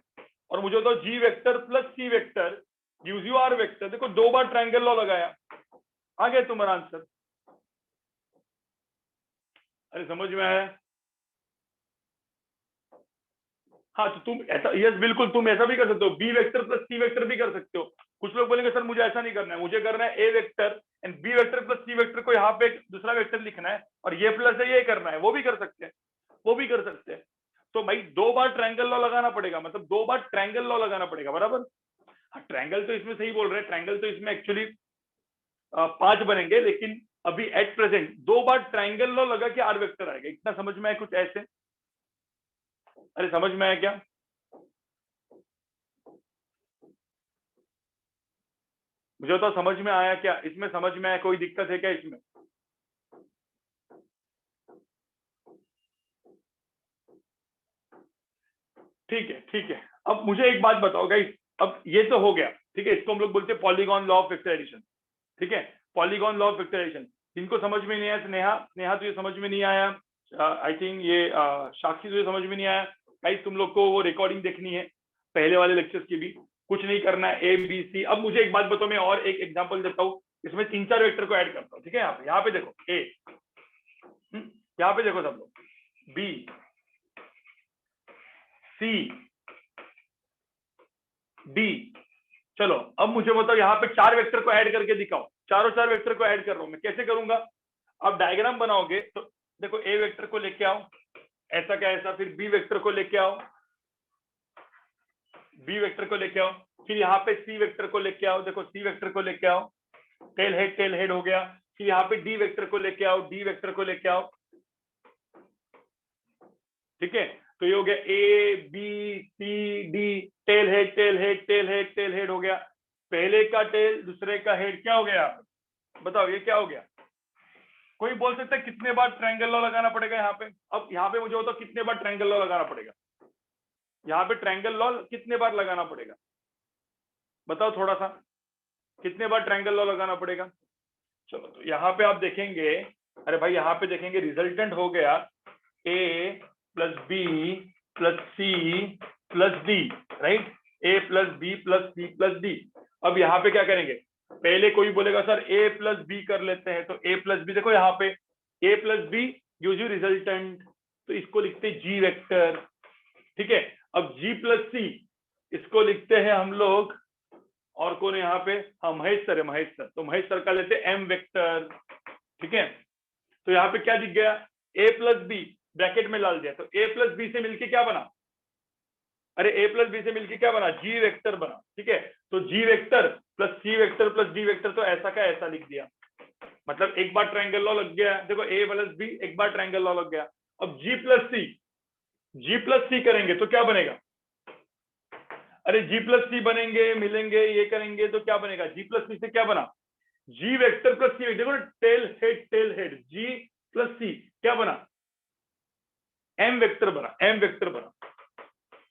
और मुझे तो G vector plus C vector gives you R vector. देखो दो बार ट्रायंगल लॉ लगाया, आ गया तुम्हारा आंसर। अरे समझ में आया? हाँ, तो तुम ऐसा, यस बिल्कुल, तुम ऐसा भी कर सकते हो, B vector plus C vector भी कर सकते हो। कुछ लोग बोलेंगे सर मुझे ऐसा नहीं करना है, मुझे करना है A vector and B vector plus C vector को यहाँ पे एक दूसरा वेक्टर लिखना है और ये प्लस है ये करना है, वो भी कर सकते हैं, वो भी कर सकते हैं। तो भाई दो बार ट्रायंगल लॉ लगाना पड़ेगा, मतलब दो बार ट्रायंगल लॉ लगाना पड़ेगा, बराबर। हाँ, ट्रायंगल तो इसमें सही बोल रहे हैं, ट्रायंगल तो इसमें एक्चुअली 5 बनेंगे, लेकिन अभी एट प्रेजेंट दो बार ट्रायंगल लॉ लगा के आर वेक्टर आएगा। इतना समझ में आया कुछ ऐसे? अरे समझ में आया क्या? मुझे तो समझ में आया क्या? इसमें समझ में आया? कोई दिक्कत है क्या इसमें? ठीक है, ठीक है। अब मुझे एक बात बताओ गाइस, अब ये तो हो गया, ठीक है, इसको हम लोग बोलते हैं पॉलीगॉन लॉ ऑफ फैक्टराइजेशन, ठीक है, पॉलीगॉन लॉ ऑफ फैक्टराइजेशन। जिनको समझ में नहीं आया, स्नेहा, स्नेहा तुझे समझ में नहीं आया, आई थिंक ये साक्षी तुझे समझ में नहीं आया। गाइस तुम लोग को वो रिकॉर्डिंग देखनी है पहले वाले लेक्चर्स की भी, कुछ नहीं करना है, ए बी सी। अब मुझे एक बात बताओ, मैं और एक एग्जांपल देता हूँ, इसमें 3-4 वेक्टर को ऐड करता हूँ, ठीक है। यहाँ पे देखो ए, यहाँ पे देखो सब लोग, बी सी डी। चलो अब मुझे बताओ, यहाँ पे 4 वेक्टर को ऐड करके दिखाओ, चारों 4 वेक्टर को ऐड कर रहा हूं मैं, कैसे करूंगा? अब डायग्राम बनाओगे तो देखो, ए वेक्टर को लेके आओ, ऐसा क्या ऐसा, फिर बी वेक्टर को लेके आओ, बी वेक्टर को लेके आओ, फिर यहाँ पे सी वेक्टर को लेके आओ, देखो सी वेक्टर को लेके आओ, टेल हेड हो गया। फिर यहाँ पे डी वेक्टर को लेके आओ, डी वेक्टर को लेके आओ, ठीक है। तो ये हो गया A B C D, tail head tail head tail head tail head हो गया। पहले का टेल दूसरे का हेड, क्या हो गया? बताओ ये क्या हो गया? कोई बोल सकता है कितने बार ट्रायंगल लॉ लगाना पड़ेगा यहाँ पे? अब यहाँ पे मुझे बताओ कितने बार ट्रायंगल लॉ लगाना पड़ेगा, यहाँ पे ट्रायंगल लॉ कितने बार लगाना पड़ेगा? बताओ थोड़ा सा, कितने बार ट्रायंगल लॉ लगाना पड़ेगा? चलो तो यहाँ पे आप देखेंगे, अरे भाई यहाँ पे देखेंगे, रिजल्टेंट हो गया A plus B plus C plus D, right, A plus B plus C plus D. अब यहाँ पे क्या करेंगे? पहले कोई बोलेगा सर ए प्लस बी कर लेते हैं, तो ए प्लस बी, देखो यहाँ पे A plus B gives you resultant, तो इसको लिखते हैं जी वेक्टर, ठीक है। अब जी प्लस सी, इसको लिखते हैं हम लोग, और कौन है यहाँ पे? हाँ महेश सर है, महेश सर, तो महेश सर का लेते हैं एम वेक्टर, ठीक है। तो यहाँ पे क्या दिख गया? ए प्लस बी ब्रैकेट में डाल दिया, तो ए प्लस बी से मिलके क्या बना? अरे ए प्लस बी से मिलके क्या बना? जी वेक्टर बना, ठीक है। तो G vector plus C vector plus D vector, तो ऐसा का ऐसा लिख दिया, मतलब एक बार ट्रायंगल लॉ लग गया। देखो ए प्लस बी, एक बार ट्रायंगल लॉ लग गया। अब जी प्लस सी करेंगे तो क्या बनेगा? अरे जी प्लस सी बनेंगे, मिलेंगे, ये करेंगे तो क्या बनेगा? जी प्लस सी से क्या बना? G vector plus C vector, देखो ना, tail head G plus C क्या बना, एम वेक्टर बना, एम वेक्टर बना,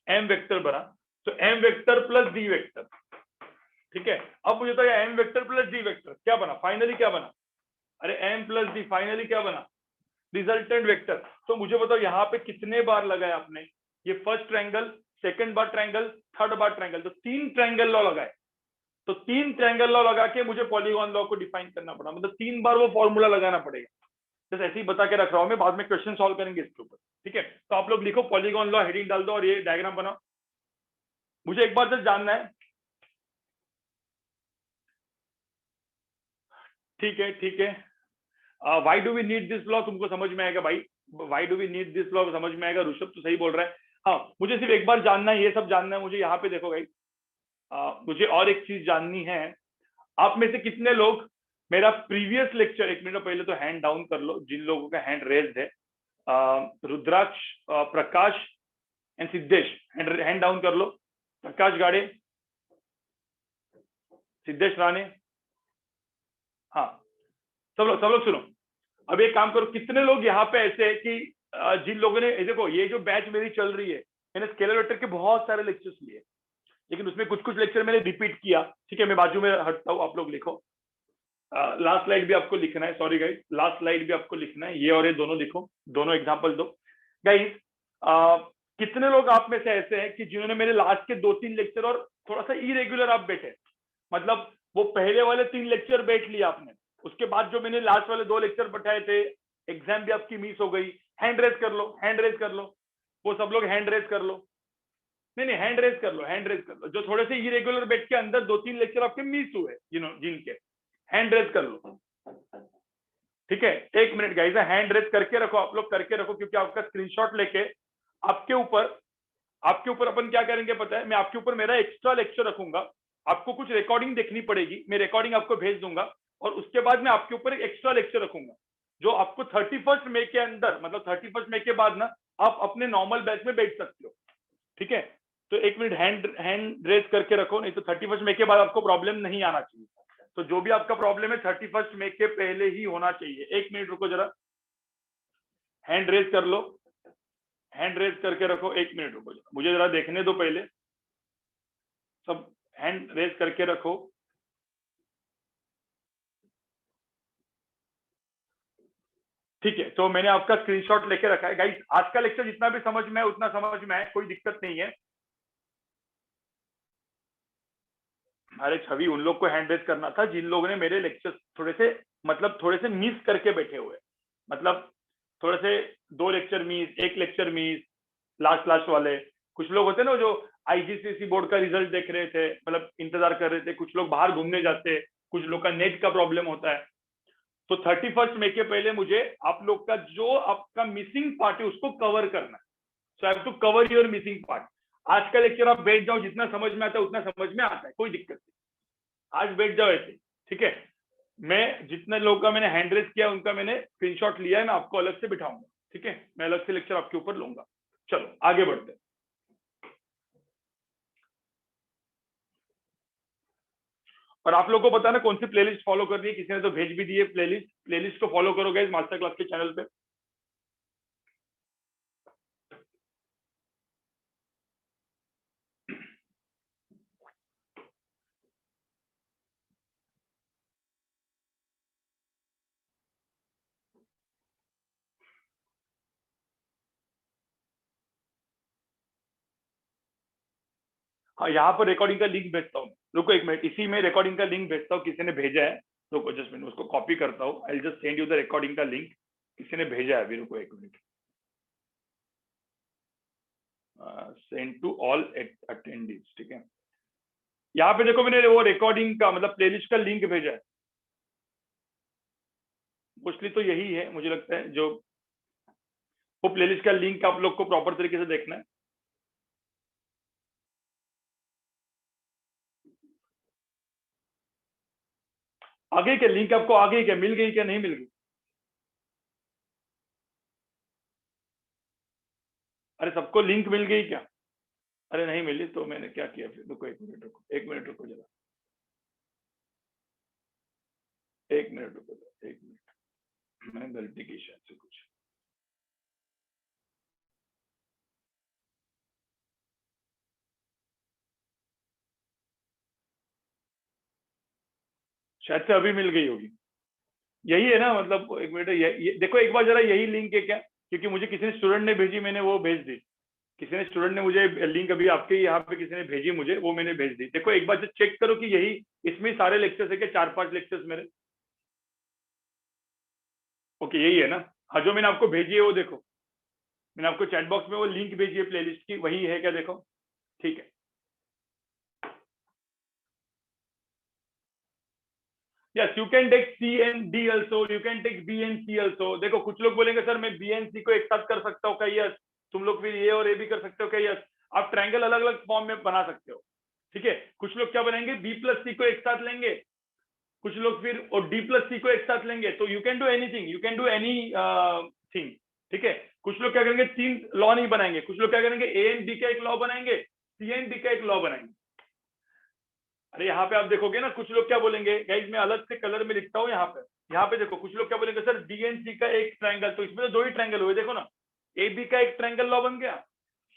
एम वेक्टर बना। तो M vector plus D vector, ठीक है। अब मुझे बताया M vector plus D vector क्या बना, फाइनली क्या बना, अरे एम प्लस डी फाइनली क्या बना, रिजल्टेंट वेक्टर। तो मुझे बताओ यहाँ पे कितने बार लगाया आपने, ये फर्स्ट ट्रायंगल, सेकंड बार ट्रायंगल, थर्ड बार ट्रायंगल, तो 3 ट्रायंगल लॉ लगाए। तो 3 ट्रायंगल लॉ लगा के मुझे पॉलीगॉन लॉ को डिफाइन करना पड़ा, मतलब 3 बार वो फॉर्मूला लगाना पड़ेगा। जैसे ऐसे ही बता के रख रहा हूं मैं, बाद में क्वेश्चन सॉल्व करेंगे इसके ऊपर, ठीक है। तो आप लोग लिखो पॉलीगॉन लॉ, हेडिंग डाल दो और ये डायग्राम बनाओ। मुझे एक बार जस्ट जानना है, ठीक है ठीक है। Why do we need this law, तुमको समझ में आएगा भाई, why do we need this law समझ में आएगा, ऋषभ तो सही बोल रहा है। हाँ मुझे सिर्फ एक बार जानना है, ये सब जानना है मुझे। यहाँ पे देखो भाई, मुझे और एक चीज जाननी है, आप में से कितने लोग मेरा प्रीवियस लेक्चर, एक मिनट पहले तो हैंड डाउन कर लो जिन लोगों का हैंड रेज्ड है, रुद्राक्ष, प्रकाश एंड सिद्धेश, हैंड डाउन कर लो। प्रकाश गाड़े, सिद्धेश राणे, हाँ सब लोग सुनो। अब एक काम करो, कितने लोग यहाँ पे ऐसे हैं कि जिन लोगों ने, देखो ये जो बैच मेरी चल रही है, मैंने स्केलर वेक्टर के बहुत सारे लेक्चर्स लिए, लेकिन उसमें कुछ कुछ लेक्चर मैंने रिपीट किया, ठीक है। मैं बाजू में हटता हूँ, आप लोग लिखो। लास्ट स्लाइड भी आपको लिखना है, सॉरी गाइस, लास्ट स्लाइड भी आपको लिखना है, ये और ये दोनों लिखो, दोनों एग्जांपल दो गाइस। कितने लोग आप में से ऐसे हैं कि जिन्होंने मेरे लास्ट के 2-3 लेक्चर, और थोड़ा सा इरेगुलर आप बैठे, मतलब वो पहले वाले 3 लेक्चर बैठ लिया आपने, उसके बाद जो मैंने लास्ट वाले 2 लेक्चर बैठाए थे, एग्जाम भी आपकी मिस हो गई, हैंड रेज कर लो, हैंड रेज कर लो, वो सब लोग हैंड रेज कर लो, नहीं नहीं हैंड रेज कर लो, हैंड रेज कर लो, जो थोड़े से इरेगुलर बैठ के अंदर 2-3 लेक्चर आपके मिस हुए, जिनके, हैंड रेज कर लो, ठीक है। 1 मिनट गाइस, हैंड रेज करके रखो, आप लोग करके रखो, क्योंकि आपका स्क्रीनशॉट लेके आपके ऊपर अपन क्या करेंगे पता है, मैं आपके ऊपर मेरा एक्स्ट्रा लेक्चर रखूंगा, आपको कुछ रिकॉर्डिंग देखनी पड़ेगी, मैं रिकॉर्डिंग आपको भेज दूंगा, और उसके बाद मैं आपके ऊपर एक एक्स्ट्रा लेक्चर रखूंगा, जो आपको 31 मई के अंदर, मतलब 31 मई के बाद ना आप अपने नॉर्मल बैच में बैठ सकते हो, ठीक है। तो 1 मिनट हैंड रेज करके रखो, नहीं तो 31 मई के बाद आपको प्रॉब्लम नहीं आना चाहिए। तो जो भी आपका प्रॉब्लम है 31 मई के पहले ही होना चाहिए। 1 मिनट रुको जरा, हैंड रेज कर लो, हैंड रेज करके रखो, 1 मिनट रुको जरा, मुझे जरा देखने दो पहले, सब हैंड रेज करके रखो। ठीक है, तो मैंने आपका स्क्रीनशॉट लेके रखा है गाइस। आज का लेक्चर जितना भी समझ में है उतना समझ में है, कोई दिक्कत नहीं है। अरे छवि, उन लोग को हैंड रेज करना था जिन लोगों ने मेरे लेक्चर थोड़े से मिस करके बैठे हुए, मतलब थोड़े से 2 lecture miss, 1 lecture miss, last last वाले। कुछ लोग होते हैं ना जो आईजीसीएसई बोर्ड का रिजल्ट देख रहे थे, मतलब इंतजार कर रहे थे, कुछ लोग बाहर घूमने जाते, कुछ लोग का नेट का प्रॉब्लम होता है। तो 31 मई के पहले मुझे आप लोग का जो आपका मिसिंग पार्ट है उसको कवर करना है। So I have to cover your missing part. आज का लेक्चर आप बैठ जाओ, जितना समझ में आता है उतना समझ में आता है, कोई दिक्कत नहीं, आज बैठ जाओ ऐसे, ठीक है। मैं जितने लोगों का मैंने हैंड रेज किया उनका मैंने स्क्रीनशॉट लिया है, मैं आपको अलग से बिठाऊंगा, ठीक है, मैं अलग से लेक्चर आपके ऊपर लूंगा। चलो आगे बढ़ते हैं। और आप लोगों को पता है ना कौन सी प्लेलिस्ट फॉलो करनी है, किसी ने तो भेज भी दी है प्लेलिस्ट, प्लेलिस्ट को फॉलो करो गाइस मास्टर क्लास के चैनल पे। हाँ यहाँ पर रिकॉर्डिंग का लिंक भेजता हूँ, रुको 1 मिनट, इसी में रिकॉर्डिंग का लिंक भेजता हूँ, किसी ने भेजा है, रुको जस्ट मिनट, उसको कॉपी करता हूँ, I just send you the recording का लिंक, किसी ने भेजा है अभी, रुको 1 minute. Send to all attendees, ठीक है। यहाँ पे देखो मैंने वो रिकॉर्डिंग का मतलब प्लेलिस्ट का लिंक भेजा है, मोस्टली तो यही है मुझे लगता है, जो वो प्लेलिस्ट का लिंक आप लोग को प्रॉपर तरीके से देखना है। आगे क्या लिंक आपको, आगे क्या मिल गई क्या नहीं मिल गई? अरे सबको लिंक मिल गई क्या? अरे नहीं मिली तो मैंने क्या किया फिर, रुको 1 मिनट रुको, 1 मिनट रुको जरा। एक मिनट रुको, एक मिनट, मैं गलती की शायद से कुछ। शायद से अभी मिल गई होगी। यही है ना, मतलब एक मिनट, देखो एक बार जरा, यही लिंक है क्या? क्योंकि मुझे किसी ने स्टूडेंट ने भेजी, मैंने वो भेज दी। किसी ने स्टूडेंट ने मुझे लिंक अभी आपके यहाँ पे किसी ने भेजी मुझे, वो मैंने भेज दी। देखो एक बार जो चेक करो कि यही, इसमें ही सारे लेक्चर्स है क्या? 4-5 लेक्चर्स मेरे। ओके यही है ना? हाँ, जो मैंने आपको भेजी है वो देखो, मैंने आपको चैट बॉक्स में वो लिंक भेजी है प्लेलिस्ट की, वही है क्या? देखो, ठीक है। Yes, you can take C and D also, you can take B and C also. देखो कुछ लोग बोलेंगे सर मैं बी एंड सी को एक साथ कर सकता हूँ क्या? यस। तुम लोग फिर ए और ए भी कर सकते हो क्या? यस। आप ट्रायंगल अलग अलग फॉर्म में बना सकते हो, ठीक है। कुछ लोग क्या बनाएंगे, बी प्लस सी को एक साथ लेंगे, कुछ लोग फिर और डी प्लस सी को एक साथ लेंगे। तो you can do anything, you can do any thing, ठीक है। कुछ लोग क्या करेंगे, 3 लॉ नहीं बनाएंगे, कुछ लोग क्या करेंगे, ए एंड बी का एक लॉ बनाएंगे, सी एंड डी का एक लॉ बनाएंगे। अरे यहाँ पे आप देखोगे ना, कुछ लोग क्या बोलेंगे, गाइस मैं अलग से कलर में लिखता हूँ यहाँ पे देखो, कुछ लोग क्या बोलेंगे, सर डी एंड सी का एक ट्रायंगल, तो इसमें तो 2 ही ट्रायंगल हुए, देखो ना, ए बी का एक ट्रायंगल लॉ बन गया,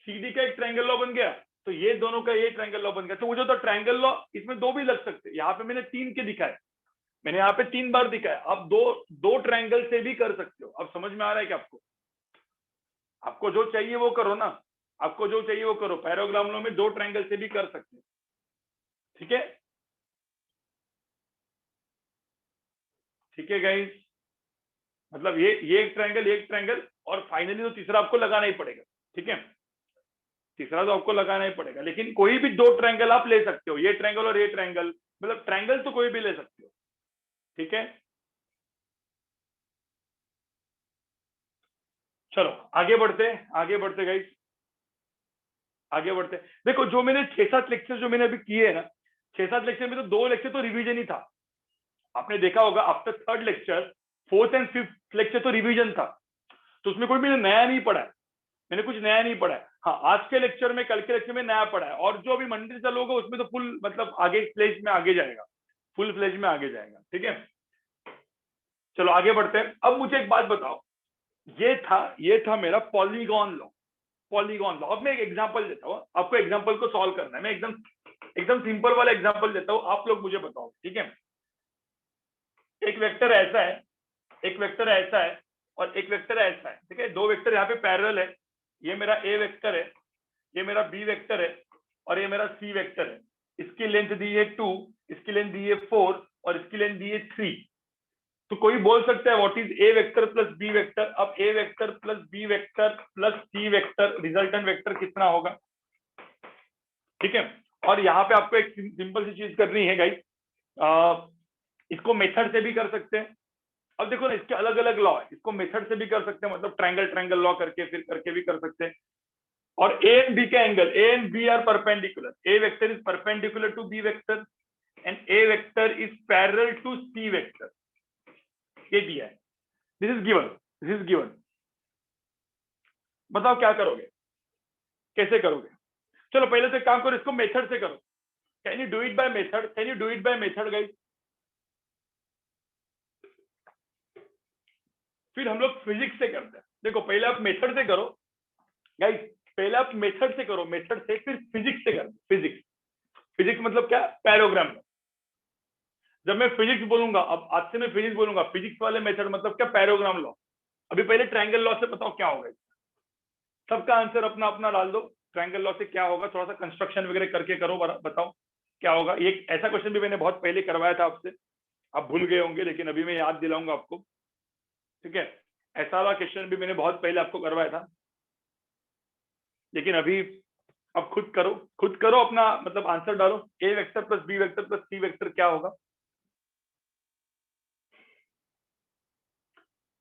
सी डी का एक ट्रायंगल लॉ बन गया, तो ये दोनों का ये ट्रायंगल लॉ बन गया। तो मुझे तो ट्रायंगल लॉ इसमें 2 भी लग सकते हैं। यहाँ पे मैंने 3 के दिखाए, मैंने यहाँ पे 3 बार दिखाया। आप दो ट्रायंगल से भी कर सकते हो। अब समझ में आ रहा है कि आपको, आपको जो चाहिए वो करो ना, आपको जो चाहिए वो करो। पैराग्राम लॉ में 2 ट्रायंगल से भी कर सकते हो, ठीक है। ठीक है गाइस, मतलब ये एक ट्रायंगल, ये एक ट्रायंगल, और फाइनली तो तीसरा आपको लगाना ही पड़ेगा, ठीक है। तीसरा तो आपको लगाना ही पड़ेगा, लेकिन कोई भी 2 ट्रायंगल आप ले सकते हो, ये ट्रायंगल और ये ट्रायंगल, मतलब ट्रायंगल तो कोई भी ले सकते हो, ठीक है। चलो आगे बढ़ते गाइस, आगे बढ़ते। देखो जो मैंने 6-7 लेक्चर जो मैंने अभी किए हैं ना, 6-7 लेक्चर में तो 2 लेक्चर तो रिवीजन ही था। आपने देखा होगा, after 3rd lecture 4th and 5th lecture तो रिवीजन था, तो उसमें कोई मैंने नया नहीं पढ़ा है, मैंने कुछ नया नहीं पढ़ा है। हाँ, आज के लेक्चर में, कल के लेक्चर में नया पढ़ा है, और जो अभी मंडे से चालू होगा उसमें तो फुल, मतलब आगे फ्लेज में आगे जाएगा, फुल फ्लेज में आगे जाएगा, ठीक है। चलो आगे बढ़ते हैं। अब मुझे एक बात बताओ, ये था मेरा पॉलीगॉन लॉ, पॉलीगॉन लॉ। अब मैं एक एग्जांपल देता हूँ आपको, एग्जांपल को सॉल्व करना है। मैं एकदम एकदम सिंपल वाला एग्जांपल देता हूँ, आप लोग मुझे बताओ, ठीक है। एक वेक्टर ऐसा है, एक वेक्टर ऐसा है, और एक वेक्टर ऐसा है, ठीक है। 2 वेक्टर यहाँ पे पैरेलल है, ये मेरा ए वेक्टर है, ये मेरा बी वेक्टर है, और ये मेरा सी वेक्टर है। इसकी लेंथ दी है 2, इसकी लेंथ दी है 4, और इसकी लेंथ दी है 3। तो कोई बोल सकता है what is A vector plus B vector. अब A vector plus B vector plus C vector, resultant vector कितना होगा, ठीक है। और यहाँ पे आपको एक सिंपल सी चीज करनी है गाइस, इसको मेथड से भी कर सकते हैं। अब देखो ना, इसके अलग अलग लॉ है, इसको मेथड से भी कर सकते हैं, मतलब ट्रायंगल ट्रायंगल लॉ करके फिर करके भी कर सकते हैं। और ए एंड बी का angle, A and B are perpendicular, A vector is perpendicular to B vector and A vector is parallel to C vector, ये दिया है, this is given, this is given. बताओ क्या करोगे, कैसे करोगे? चलो पहले से काम करो, इसको मेथड से करो। Can you do it by method, can you do it by method guys? फिर हम लोग फिजिक्स से करते हैं। देखो पहले आप मेथड से करो गाइस, पहले आप मेथड से करो, मेथड से, फिर फिजिक्स से करो। फिजिक्स, फिजिक्स मतलब क्या, पैराग्राम। जब मैं फिजिक्स बोलूंगा, अब आज से मैं फिजिक्स बोलूंगा, फिजिक्स वाले मेथड मतलब क्या, पैराग्राम लॉ। अभी पहले ट्रायंगल लॉ से बताओ क्या होगा, सबका आंसर अपना अपना डाल दो। ट्रायंगल लॉ से क्या होगा, थोड़ा सा कंस्ट्रक्शन वगैरह करके करो, बताओ क्या होगा। ये ऐसा क्वेश्चन भी मैंने बहुत पहले करवाया था आपसे, आप भूल गए होंगे, लेकिन अभी मैं याद दिलाऊंगा आपको, ठीक है। ऐसा वाला क्वेश्चन भी मैंने बहुत पहले आपको करवाया था, लेकिन अभी अब खुद करो अपना, मतलब आंसर डालो। A vector plus B vector plus C vector क्या होगा?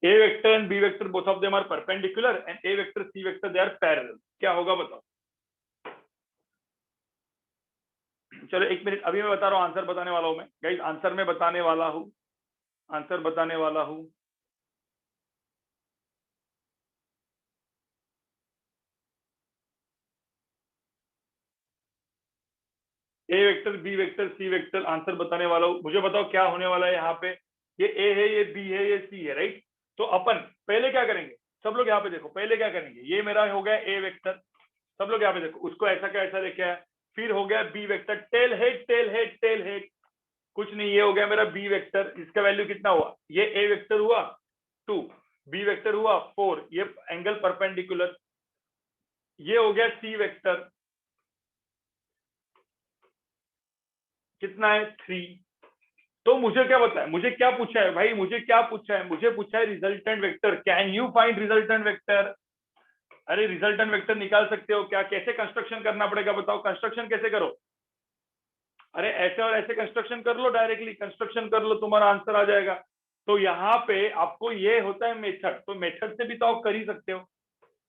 A vector and B vector both of them are perpendicular and A vector C vector they are parallel, क्या होगा बताओ? चलो एक मिनट, अभी मैं बता रहा हूँ, आंसर बताने वाला हूँ मैं गाइस, आंसर में बताने वाला हूँ, आंसर बताने वाला हूँ। A vector B vector C vector, answer बताने वाला हूँ। मुझे बताओ क्या होने वाला है यहाँ पे, ये ए है, ये बी है, ये सी है, राइट। तो अपन पहले क्या करेंगे, सब लोग यहाँ पे देखो, पहले क्या करेंगे, ये मेरा हो गया ए वेक्टर, सब लोग यहाँ पे देखो, उसको ऐसा का ऐसा लेके आया, फिर हो गया B vector, tail head tail head tail head, कुछ नहीं, ये हो गया मेरा बी वेक्टर, इसका वैल्यू कितना हुआ, ये ए वेक्टर हुआ 2, बी वेक्टर हुआ 4, ये एंगल परपेंडिकुलर, ये हो गया सी वेक्टर, कितना है 3। तो मुझे क्या बताया, मुझे क्या पूछा है भाई, मुझे क्या पूछा है, मुझे पूछा है resultant vector, can you find resultant vector. अरे रिजल्टेंट वेक्टर निकाल सकते हो क्या, कैसे कंस्ट्रक्शन करना पड़ेगा बताओ, कंस्ट्रक्शन कैसे करो, अरे ऐसे और ऐसे कंस्ट्रक्शन कर लो, डायरेक्टली कंस्ट्रक्शन कर लो, तुम्हारा आंसर आ जाएगा। तो यहाँ पे आपको ये होता है मेथड, तो मेथड से भी तो आप कर ही सकते हो,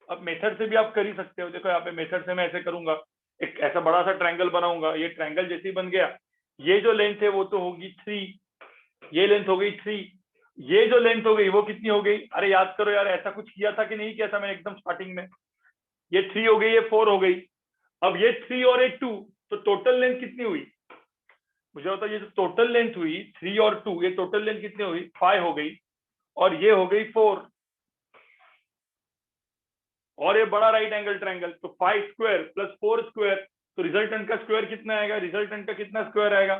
अब मेथड से भी आप कर ही सकते हो। देखो यहाँ पे मेथड से मैं ऐसे करूंगा, एक ऐसा बड़ा सा ट्रायंगल बनाऊंगा, ये ट्रायंगल जैसे ही बन गया, ये जो लेंथ है वो तो होगी 3, ये लेंथ हो गई 3, ये जो लेंथ हो गई वो कितनी हो गई, अरे याद करो यार, ऐसा कुछ किया था कि नहीं किया था मैंने एकदम स्टार्टिंग में, ये 3 हो गई, ये 4 हो गई, अब ये 3 और ये 2, तो टोटल लेंथ कितनी हुई, मुझे बताओ, ये जो टोटल लेंथ हुई 3 और 2, ये टोटल लेंथ कितनी हुई 5 हो गई, और ये हो गई 4, और ये बड़ा राइट एंगल ट्रायंगल, तो 5 स्क्वायर प्लस 4 स्क्वायर, तो रिजल्टेंट का स्क्वायर कितना आएगा, रिजल्टेंट का कितना स्क्वायर आएगा,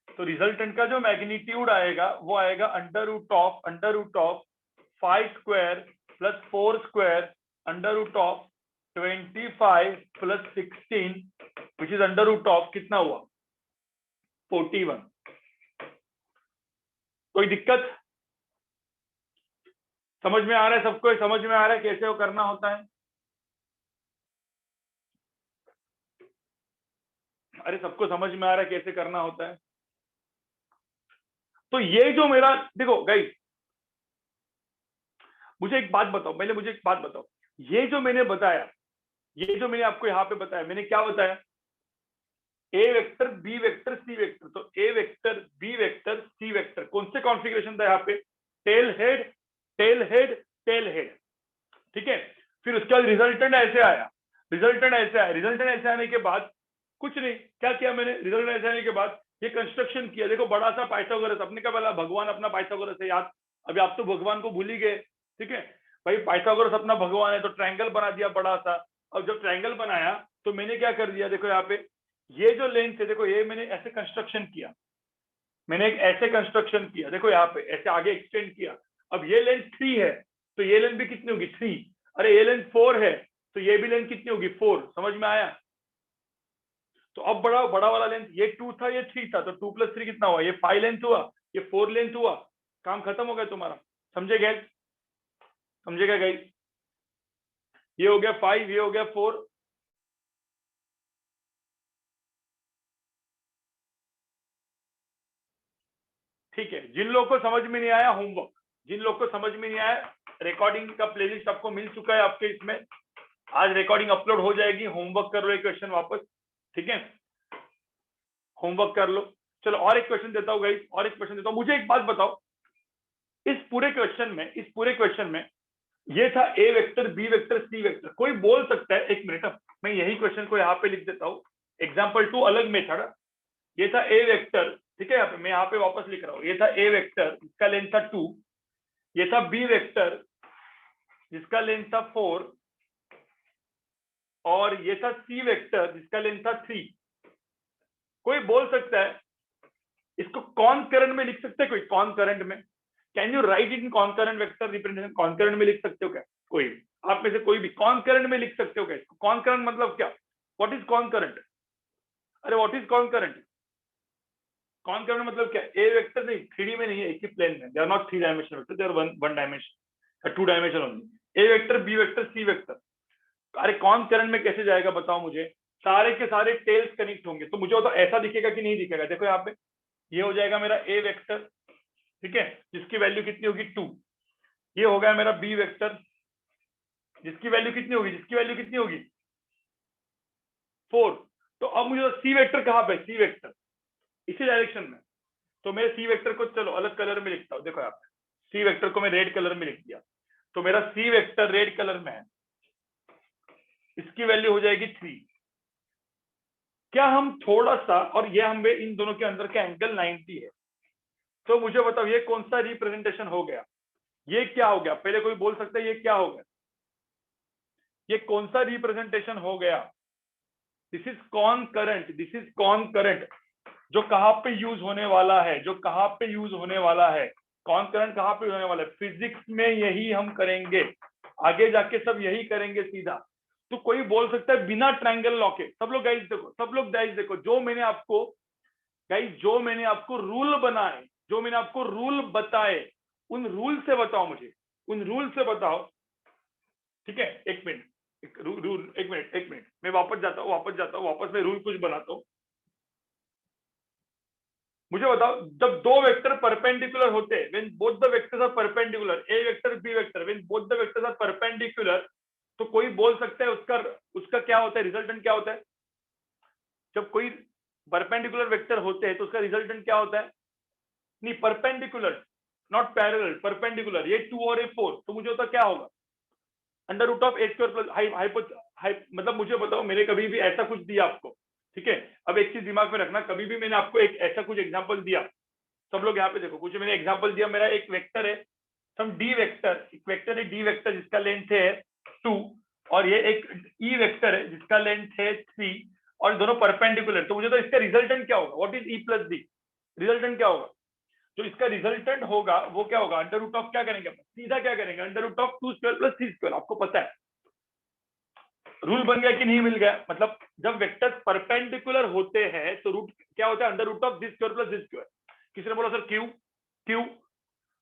तो रिजल्टेंट का जो मैग्नीट्यूड आएगा वो आएगा under root of 5 square plus 4 square under root of 25 plus 16 which is under root of कितना हुआ 41। कोई दिक्कत, समझ में आ रहा है सबको, समझ में आ रहा है कैसे वो करना होता है, अरे सबको समझ में आ रहा है कैसे करना होता है। तो ये जो मेरा, देखो गाइस, मुझे एक बात बताओ, मुझे एक बात बताओ, ये जो मैंने बताया, ये जो मैंने आपको यहाँ पे बताया, मैंने क्या बताया, A vector B vector C vector, तो A vector B vector C vector कौन से कॉन्फ़िगरेशन था यहाँ पे, tail head tail head tail head, ठीक है। फिर उसके बाद रिजल्टेंट ऐसे आया, रिजल्टेंट ऐसे आने के बाद कुछ नहीं, क्या किया मैंने, रिजल्टेंट ऐसे आने के बाद ये कंस्ट्रक्शन किया, देखो बड़ा सा पाइथागोरस, अपने क्या बोला, भगवान अपना पाइथागोरस है याद, अभी आप तो भगवान को भूल ही गए, ठीक है भाई, पाइथागोरस अपना भगवान है, तो ट्रायंगल बना दिया बड़ा सा, और जब ट्रायंगल बनाया तो मैंने क्या कर दिया, देखो यहाँ पे ये जो लेंथ है, देखो ये मैंने ऐसे कंस्ट्रक्शन किया, मैंने एक ऐसे कंस्ट्रक्शन किया, देखो यहाँ पे ऐसे आगे एक्सटेंड किया, अब ये लेंथ 3 है, तो ये लेंथ भी कितनी होगी 3, अरे ये लेंथ 4 है, तो ये भी लेंथ कितनी होगी 4, समझ में आया। तो अब बड़ा बड़ा वाला लेंथ, ये 2 था ये 3 था, तो 2 + 3 कितना हुआ, ये 5 लेंथ हुआ, ये 4 लेंथ हुआ, काम खत्म हो गया तुम्हारा, समझे गए, समझेगा गाइस, ये हो गया 5, ये हो गया 4, ठीक है। जिन लोगों को समझ में नहीं आया होमवर्क, जिन लोगों को समझ में नहीं आया, रिकॉर्डिंग का प्लेलिस्ट आपको मिल चुका है आपके इसमें, आज रिकॉर्डिंग अपलोड हो जाएगी, होमवर्क कर लो एक क्वेश्चन वापस, ठीक है, होमवर्क कर लो। चलो और एक क्वेश्चन देता हूँ गाइस, और एक क्वेश्चन देता हूँ, मुझे एक बात बताओ, इस पूरे क्वेश्चन में ये था A vector B vector C vector, कोई बोल सकता है, एक मिनट, मैं यही क्वेश्चन को यहाँ पे लिख देता हूँ, एग्जाम्पल 2 अलग मेथड, ये था ए वेक्टर, ठीक है, यहाँ पे मैं यहाँ पे वापस लिख रहा हूँ, ये था ए वेक्टर जिसका लेंथ था 2, ये था बी वेक्टर जिसका लेंथ था 4, और ये था सी वेक्टर जिसका लेंथ था 3। कोई बोल सकता है इसको कौन करंट में लिख सकते हैं, कोई कौन करंट में, can you right it in concurrent vector representation, concurrent में लिख सकते हो क्या, कोई भी आप में से कोई भी कॉन्करेंट में लिख सकते हो क्या इसको, कॉन्करेंट मतलब क्या, व्हाट इज कॉन्करेंट, अरे व्हाट इज कॉन्करेंट, कॉन्करेंट मतलब क्या, ए वेक्टर नहीं 3D में नहीं है, एक ही प्लेन में, they are not 3 dimensional vector, they are one dimension, 2 dimension only, A vector B vector C vector, अरे कॉन्करेंट में कैसे जाएगा बताओ मुझे, सारे के सारे टेल्स कनेक्ट होंगे, तो मुझे तो ऐसा दिखेगा कि नहीं दिखेगा, देखो यहाँ पे ये हो जाएगा मेरा ए वेक्टर, ठीक है, जिसकी वैल्यू कितनी होगी 2, ये हो गया मेरा बी वेक्टर जिसकी वैल्यू कितनी होगी, 4, तो अब मुझे सी वेक्टर कहाँ पे, सी वेक्टर इसी डायरेक्शन में, तो मैं सी वेक्टर को चलो अलग कलर में लिखता हूँ, देखो यहाँ पे सी वेक्टर को मैं रेड कलर में लिख दिया, तो मेरा सी वेक्टर रेड कलर में है, इसकी वैल्यू हो जाएगी 3। क्या हम थोड़ा सा, और ये हमें इन दोनों के अंदर का एंगल 90 है, तो मुझे बताओ ये कौन सा रिप्रेजेंटेशन हो गया, ये क्या हो गया, पहले कोई बोल सकता है ये क्या हो गया, ये कौन सा रिप्रेजेंटेशन हो गया? This is कॉनकरेंट, this is कॉनकरेंट। जो कहां पे यूज होने वाला है, जो कहां पे यूज होने वाला है, कॉनकरेंट कहां पे होने वाला है? फिजिक्स में यही हम करेंगे, आगे जाके सब यही करेंगे सीधा। तो कोई बोल सकता है बिना ट्रायंगल लॉ के, सब लोग गाइस देखो, सब लोग गाइस देखो, जो मैंने आपको गाइस, जो मैंने आपको रूल बनाए, जो मैंने आपको रूल बताए, उन रूल से बताओ मुझे, उन रूल से बताओ। ठीक है, एक मिनट, रूल, एक मिनट, एक मिनट, मैं वापस जाता हूँ, वापस जाता हूँ, वापस मैं रूल कुछ बनाता हूँ। मुझे बताओ, जब दो वेक्टर परपेंडिकुलर होते हैं, when both the vectors are perpendicular, A vector B vector, when both the vectors are perpendicular, तो कोई बोल सकता है उसका उसका क्या होता है, रिजल्टेंट क्या होता है? जब कोई परपेंडिकुलर वेक्टर होते हैं तो उसका रिजल्टेंट क्या होता है? नहीं, परपेंडिकुलर, नॉट पैरेलल, परपेंडिकुलर, ये 2 और ये 4, तो मुझे होता क्या होगा? Under root of A square plus मतलब मुझे बताओ, मैंने कभी भी ऐसा कुछ दिया आपको? ठीक है, अब एक चीज दिमाग में रखना, कभी भी मैंने आपको एक ऐसा कुछ एग्जांपल दिया, सब लोग यहाँ पे देखो, कुछ मैंने एग्जांपल दिया, मेरा एक वेक्टर है, सम डी वेक्टर, एक वेक्टर है डी वेक्टर जिसका लेंथ है 2, और ये एक ई वेक्टर है जिसका लेंथ है 3, और दोनों परपेंडिकुलर, तो मुझे तो इसका रिजल्टेंट क्या होगा? What is E plus D? Resultant क्या होगा? जो इसका रिजल्टेंट होगा वो क्या होगा? अंडर रूट ऑफ क्या करेंगे, सीधा क्या करेंगे, under root of 2 square plus 3 square. आपको पता है रूल बन गया कि नहीं मिल गया? मतलब जब वेक्टर्स परपेंडिकुलर होते हैं तो रूट क्या होता है? Under root of this square plus this square. किसी ने बोला सर क्यू, क्यू,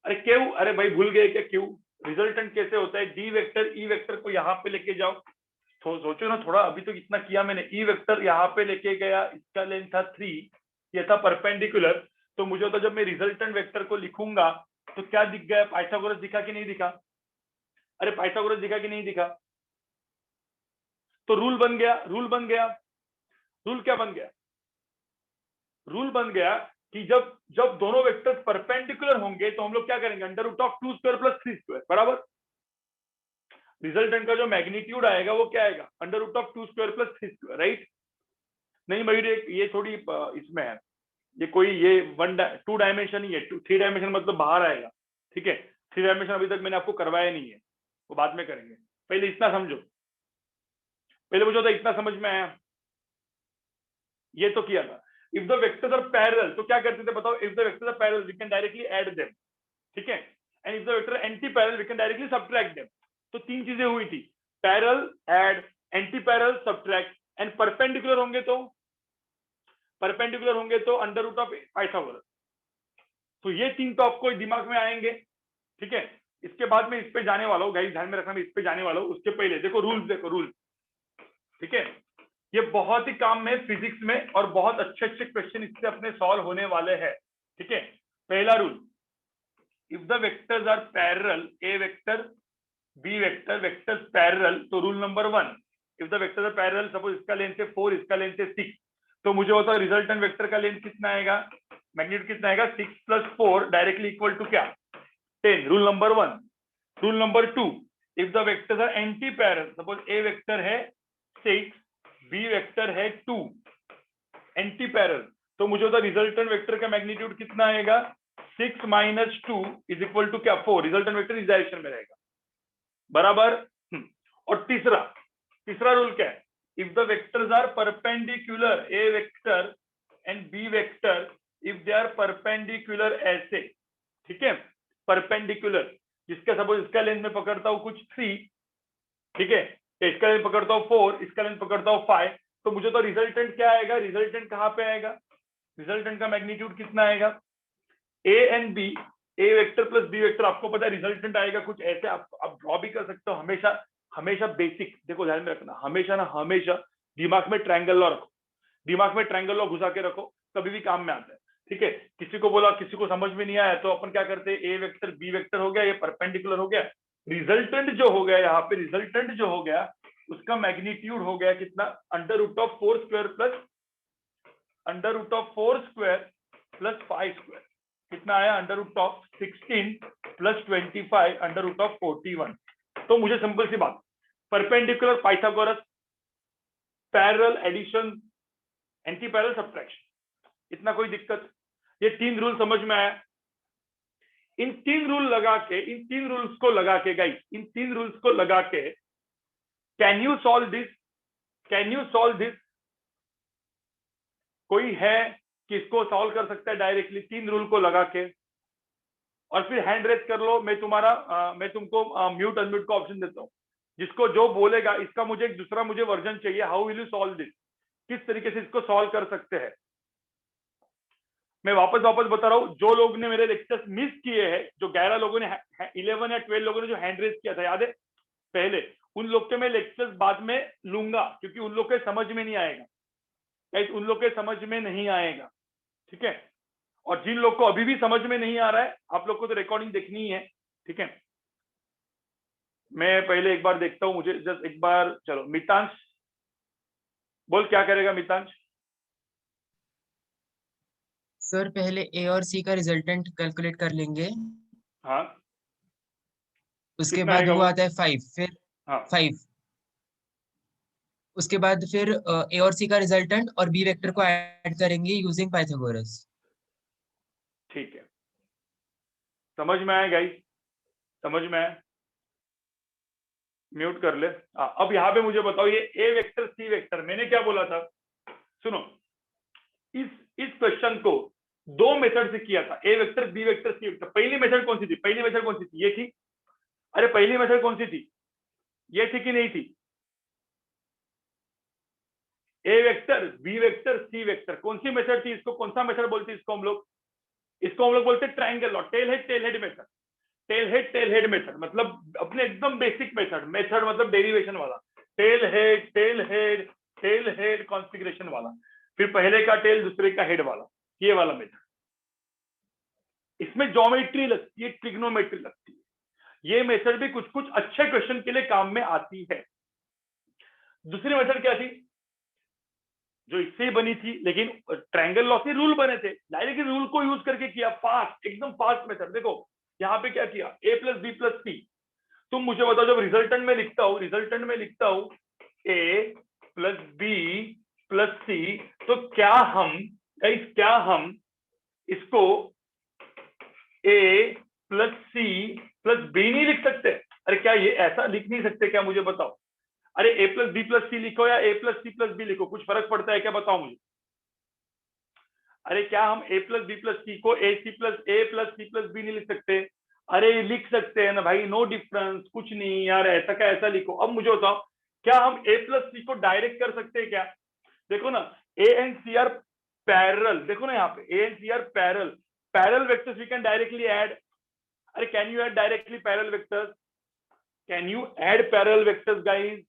अरे क्यू, अरे भाई भूल गए क्या क्यू? रिजल्टेंट कैसे होता है? डी वेक्टर ई वेक्टर को यहाँ पे लेके जाओ, तो सोचो ना थोड़ा, अभी तो इतना किया मैंने, ई वेक्टर यहाँ पे लेके गया, इसका लेंथ था 3, ये था परपेंडिकुलर, तो मुझे तो जब मैं रिजल्टेंट वेक्टर को लिखूंगा तो क्या दिख गया? पाइथागोरस दिखा कि नहीं दिखा? अरे पाइथागोरस दिखा कि नहीं दिखा? तो रूल बन गया, रूल बन गया, रूल क्या बन गया? रूल बन गया कि जब जब दोनों वेक्टर्स परपेंडिकुलर होंगे तो हम लोग क्या करेंगे? Under root of 2 square plus 3 square, बराबर। रिजल्टेंट का जो मैग्नीट्यूड आएगा वो क्या आएगा? Under root of 2 square plus 3 square, right? नहीं मयूर, ये थोड़ी इसमें है, ये कोई ये 2 डायमेंशन ही है, 3 डायमेंशन मतलब बाहर आएगा। ठीक है, 3 डायमेंशन अभी तक मैंने आपको करवाया नहीं है, वो बाद में करेंगे, पहले इतना समझो, पहले मुझे तो इतना समझ में आया, ये तो किया था। If the vectors are parallel तो क्या करते थे बताओ? If the vectors are parallel we can directly add them, ठीक है, and if the vector anti parallel we can directly subtract them. तो 3 चीजें हुई थी, parallel add, anti parallel subtract, and perpendicular होंगे तो, परपेंडिकुलर होंगे तो अंडर रूट ऑफ पाइथागोरस। तो ये 3 तो आपको दिमाग में आएंगे, ठीक है। इसके बाद में इस पे जाने वाला हूँ, गाइस ध्यान में रखना, मैं इस पे जाने वाला हूँ, उसके पहले देखो रूल्स, देखो रूल्स, ठीक है। ये बहुत ही काम में फिजिक्स में, और बहुत अच्छे अच्छे क्वेश्चन इससे अपने सॉल्व होने वाले हैं, ठीक है। पहला rule, if the vectors are parallel, A vector B vector, vectors parallel, तो rule number 1, if the vectors are parallel, suppose इसका लेंथ है 4, इसका लेंथ है 6, तो मुझे होता है रिजल्टेंट वेक्टर का लेंथ कितना आएगा, मैग्नीट्यूड कितना आएगा? 6 + 4 डायरेक्टली इक्वल टू क्या? 10, rule number 1। Rule number 2, if the vectors are anti parallel, suppose A vector है 6, बी वेक्टर है 2, एंटी पैरेलल, तो मुझे होता रिजल्टेंट वेक्टर का मैग्नीट्यूड कितना आएगा? 6 - 2 इज इक्वल टू क्या? 4। रिजल्टेंट वेक्टर इस डायरेक्शन में रहेगा, बराबर। और तीसरा, तीसरा रूल क्या है? If the vectors are perpendicular, A vector and B vector, if they are perpendicular ऐसे, ठीक है, परपेंडिकुलर, जिसका सपोज इसका लेंथ में पकड़ता हूं कुछ 3, ठीक है, इसका लेंथ पकड़ता हूं 4, इसका लेंथ पकड़ता हूं 5, तो मुझे तो रिजल्टेंट क्या आएगा? रिजल्टेंट कहां पे आएगा? रिजल्टेंट का मैग्नीट्यूड कितना आएगा? A and B, A vector plus B vector, आपको पता है रिजल्टेंट आएगा कुछ ऐसे, आप ड्रॉ भी कर सकते हो। हमेशा हमेशा बेसिक देखो, ध्यान में रखना, हमेशा ना हमेशा दिमाग में ट्रायंगल लॉ रखो, दिमाग में ट्रायंगल लॉ घुसा के रखो, कभी भी काम में आता है, ठीक है। किसी को बोला, किसी को समझ में नहीं आया, तो अपन क्या करते हैं? ए वेक्टर बी वेक्टर हो गया, ये परपेंडिकुलर हो गया, रिजल्टेंट जो हो गया यहाँ पे, रिजल्टेंट जो हो गया उसका मैग्नीट्यूड हो गया कितना? Under root of 4 square plus, under root of 4 square plus 5 square, कितना आया? Under root of 16 plus 25, under root of 41। तो मुझे सिंपल सी बात, perpendicular Pythagoras, parallel addition, anti parallel subtraction, इतना कोई दिक्कत? ये 3 रूल समझ में आया? इन तीन रूल लगा के, इन तीन रूल्स को लगा के गाइस, इन तीन रूल्स को लगा के can you solve this, can you solve this? कोई है कि इसको सॉल्व कर सकता है डायरेक्टली तीन रूल को लगा के? और फिर हैंड रेज कर लो, मैं मैं तुमको म्यूट अनम्यूट का ऑप्शन देता हूँ। जिसको जो बोलेगा इसका मुझे एक दूसरा मुझे वर्जन चाहिए, how will you solve this, किस तरीके से इसको सॉल्व कर सकते हैं। मैं वापस बता रहा हूँ, जो लोग ने मेरे लेक्चर्स मिस किए हैं, जो 11 लोगों ने 11 या 12 लोगों ने जो हैंड रेज किया था याद है पहले, उन लोग के मैं लेक्चर्स बाद में लूंगा, क्योंकि उन लोग के समझ में नहीं आएगा, उन लोग के समझ में नहीं आएगा, ठीक है। और जिन लोग को अभी भी समझ में नहीं आ रहा है, आप लोग को तो रिकॉर्डिंग देखनी ही है, ठीक है। मैं पहले एक बार देखता हूं, मुझे जस्ट एक बार, चलो मितांश बोल क्या करेगा मितांश? सर पहले ए और सी का रिजल्टेंट कैलकुलेट कर लेंगे, हाँ, उसके कितना बाद आएगा वो वो? आता है 5, फिर हाँ 5, उसके बाद फिर ए और सी का रिजल्टेंट और बी वेक्टर को ऐड करेंगे यूजिंग पाइथागोरस। ठीक है, समझ में आया गाइस, समझ में आया? म्यूट कर ले। अब यहाँ पे मुझे बताओ, ये ए वेक्टर सी वेक्टर मैंने क्या बोला था, सुनो। इस क्वेश्चन को दो मेथड से किया था, A vector B vector C vector. पहली मेथड कौन सी थी? पहली मेथड कौन सी थी? ये थी। अरे पहली मेथड कौन सी थी? ये थी कि नहीं थी? A vector B vector C vector, कौन सी मेथड थी? इसको कौन सा मेथड बोलते हैं? इसको हम लोग बोलते हैं triangle law, tail head method. Tail head method मतलब अपने एकदम बेसिक मेथड, मेथड मतलब डेरिवेशन वाला, टेल हेड कॉन्फ़िगरेशन वाला, फिर पहले का टेल दूसरे का हेड वाला, ये वाला मेथड। इसमें ज्योमेट्री लगती है, ट्रिग्नोमेट्री लगती है। ये मेथड भी कुछ कुछ अच्छे क्वेश्चन के लिए काम में आती है। दूसरी मेथड क्या थी जो इससे ही बनी थी, लेकिन ट्रायंगल लॉ से रूल बने थे, डायरेक्ट रूल को यूज करके किया, फास्ट, एकदम फास्ट मेथड। देखो यहाँ पे क्या किया, ए प्लस बी प्लस सी। तुम मुझे बताओ, जब रिजल्टेंट में लिखता हूं ए प्लस बी प्लस सी, तो क्या हम इसको ए प्लस सी प्लस बी नहीं लिख सकते? अरे क्या ये ऐसा लिख नहीं सकते क्या? मुझे बताओ। अरे ए प्लस बी प्लस सी लिखो या ए प्लस सी प्लस बी लिखो, कुछ फर्क पड़ता है क्या? बताओ मुझे। अरे क्या हम ए प्लस बी प्लस सी को ए प्लस सी प्लस बी नहीं लिख सकते? अरे लिख सकते हैं ना भाई, नो डिफरेंस, कुछ नहीं यार, ऐसा क्या ऐसा लिखो। अब मुझे बताओ, क्या हम ए प्लस सी को डायरेक्ट कर सकते हैं क्या? देखो ना, A and C are parallel, देखो ना यहाँ पे A and C are parallel vectors we can directly add. अरे can you add directly parallel vectors? Can you add parallel vectors guys?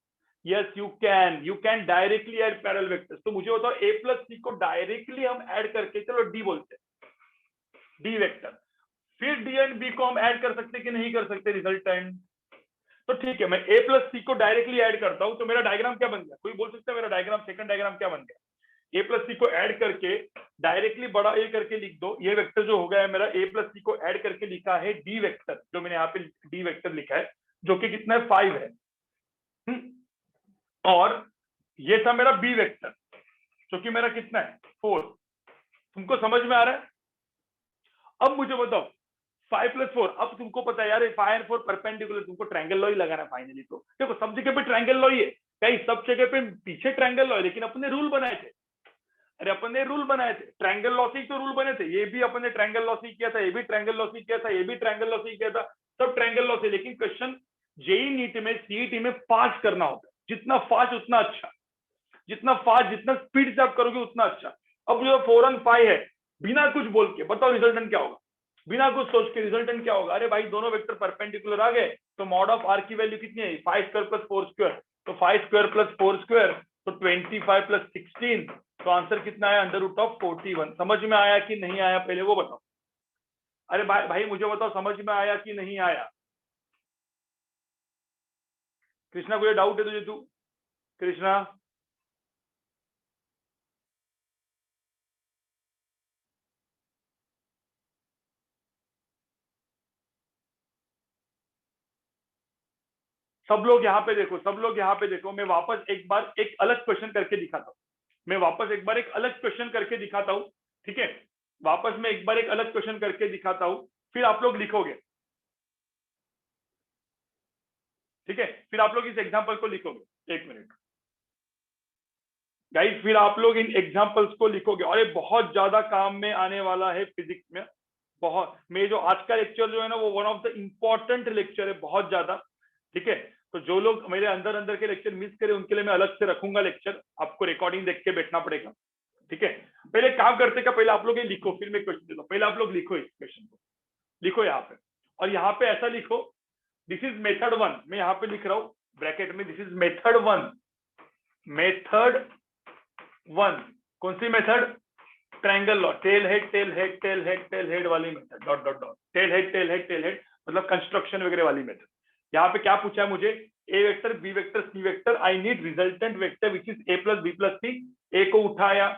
Yes you can directly add parallel vectors. तो मुझे बताओ, A plus सी को directly हम add करके, चलो D बोलते हैं, डी वेक्टर, फिर डी एंड बी को हम ऐड कर सकते कि नहीं कर सकते रिजल्टेंट? तो ठीक है, मैं ए प्लस सी को डायरेक्टली ऐड करता हूं, तो मेरा डायग्राम क्या बन गया? कोई बोल सकता है मेरा डायग्राम, सेकंड डायग्राम क्या बन गया? ए प्लस सी को ऐड करके डायरेक्टली बड़ा ए करके लिख दो, ये वेक्टर जो हो गया है मेरा, ए प्लस सी को ऐड करके लिखा है डी वेक्टर, जो मैंने यहाँ पे डी वेक्टर लिखा है, जो कि कितना है? 5 है। और ये था मेरा बी वेक्टर, जो कि मेरा कितना है? 4। तुमको समझ में आ रहा है? अब मुझे बताओ 5 + 4, अब तुमको पता है यार 5 और 4 परपेंडिकुलर, तुमको ट्रायंगल लॉ ही लगाना है फाइनली। तो देखो सब जगह पे ट्रायंगल लॉ ही है, कहीं सब जगह पे पीछे ट्रायंगल लॉ है, लेकिन अपने रूल बनाए थे। अरे अपन ने रूल बनाए थे, ट्रायंगल लॉ से ही तो रूल बने थे। ये भी अपन ने ट्रायंगल लॉ से किया था, ये भी ट्रायंगल लॉ से किया था, ये भी ट्रायंगल लॉ से किया था, सब ट्रायंगल लॉ से। लेकिन क्वेश्चन जेई नीट में, सीईटी में फास्ट करना होता है, जितना फास्ट उतना अच्छा, जितना फास्ट, जितना स्पीड से आप करोगे उतना अच्छा। अब जो 4 और 5 है, बिना कुछ बोल के बताओ रिजल्टेंट क्या होगा? बिना कुछ सोच के रिजल्टेंट क्या होगा? अरे भाई दोनों वेक्टर परपेंडिकुलर आ गए, तो मॉड ऑफ आर की वैल्यू कितनी है? 5² + 4², तो 5² + 4², तो 25 + 16, तो आंसर कितना आया? √41। समझ में आया कि नहीं आया पहले वो बताओ। अरे भाई मुझे बताओ, समझ में आया कि नहीं आया? कृष्णा कोई डाउट है तुझे? तू कृष्णा, सब लोग यहाँ पे देखो, सब लोग यहाँ पे देखो। मैं वापस एक बार एक अलग क्वेश्चन करके दिखाता हूँ, मैं वापस एक बार एक अलग क्वेश्चन करके दिखाता हूँ, ठीक है? वापस मैं एक बार एक अलग क्वेश्चन करके दिखाता हूँ। फिर आप लोग लिखोगे, ठीक है, फिर आप लोग इस एग्जाम्पल को लिखोगे। एक मिनट गाइस, फिर आप लोग इन एग्जाम्पल्स को लिखोगे और ये बहुत ज्यादा काम में आने वाला है फिजिक्स में। बहुत, मैं जो आज का लेक्चर जो है ना वो one of the important lecture है, बहुत ज्यादा, ठीक है। तो जो लोग मेरे अंदर अंदर के लेक्चर मिस करें उनके लिए मैं अलग से रखूंगा लेक्चर, आपको रिकॉर्डिंग देख के बैठना पड़ेगा, ठीक है। पहले काम करते का, पहले आप लोग ये लिखो, फिर मैं क्वेश्चन देता हूँ। पहले आप लोग लिखो इस क्वेश्चन को, लिखो यहाँ पे, और यहाँ पे ऐसा लिखो, दिस इज मेथड 1, मैं यहाँ पे लिख रहा हूँ ब्रैकेट में, दिस इज मेथड 1, मेथड 1, कौन सी method? Triangle law, tail head tail head tail head tail head वाली method, dot dot dot, tail head tail head tail head, मतलब कंस्ट्रक्शन वगैरह वाली मेथड। यहाँ पे क्या पूछा है मुझे? A vector, B vector, C vector, I need resultant vector which is A plus B plus C. A को उठाया,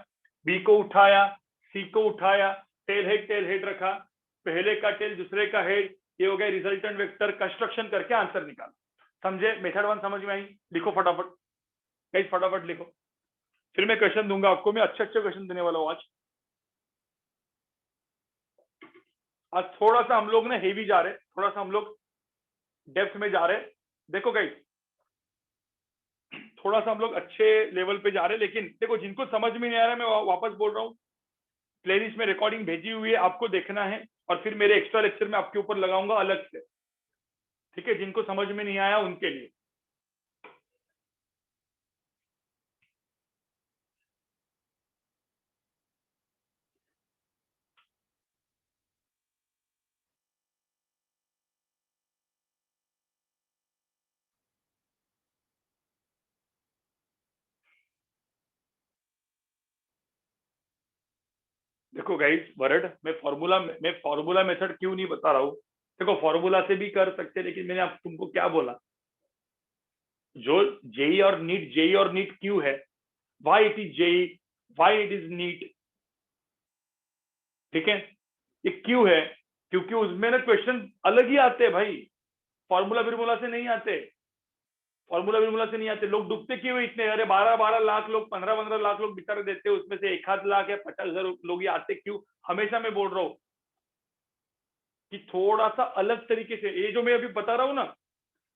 बी को उठाया, सी को उठाया, टेल हेड रखा, पहले का टेल दूसरे का हेड, ये हो गया रिजल्टेंट वेक्टर, कंस्ट्रक्शन करके आंसर निकाला। समझे? मेथड 1 समझ में आई? लिखो फटाफट गाइस, फटाफट लिखो, फिर मैं क्वेश्चन दूंगा आपको। मैं अच्छे अच्छे क्वेश्चन देने वाला हूँ आज। आज थोड़ा सा हम लोग ना हेवी जा रहे, थोड़ा सा हम लोग डेप्थ में जा रहे। देखो गाइस, थोड़ा सा हम लोग अच्छे लेवल पे जा रहे, लेकिन देखो जिनको समझ में नहीं आ रहा है, मैं वापस बोल रहा हूँ, प्लेलिस्ट में रिकॉर्डिंग भेजी हुई है, आपको देखना है, और फिर मेरे एक्स्ट्रा लेक्चर में आपके ऊपर लगाऊंगा अलग से, ठीक है। जिनको समझ में नहीं आया उनके लिए। देखो गाइस, वर्ड मैं फॉर्मूला मेथड क्यों नहीं बता रहा हूँ? देखो फॉर्मूला से भी कर सकते, लेकिन मैंने आप तुमको क्या बोला, जो जेई और नीट क्यों है, why it is JEE, why it is NEET, ठीक है। ये क्यों है? क्योंकि उसमें ना क्वेश्चन अलग ही आते हैं भाई, फॉर्मूला बिर्मूला से नहीं आते, फॉर्मूला बिर्मूला से नहीं आते। लोग डूबते क्यों इतने? अरे 12-12 लाख लोग, 15-15 लाख लोग बिचारे देते हैं, उसमें से 1 लाख या 50,000 लोग ही आते क्यों? हमेशा मैं बोल रहा हूँ कि थोड़ा सा अलग तरीके से, ये जो मैं अभी बता रहा हूँ ना,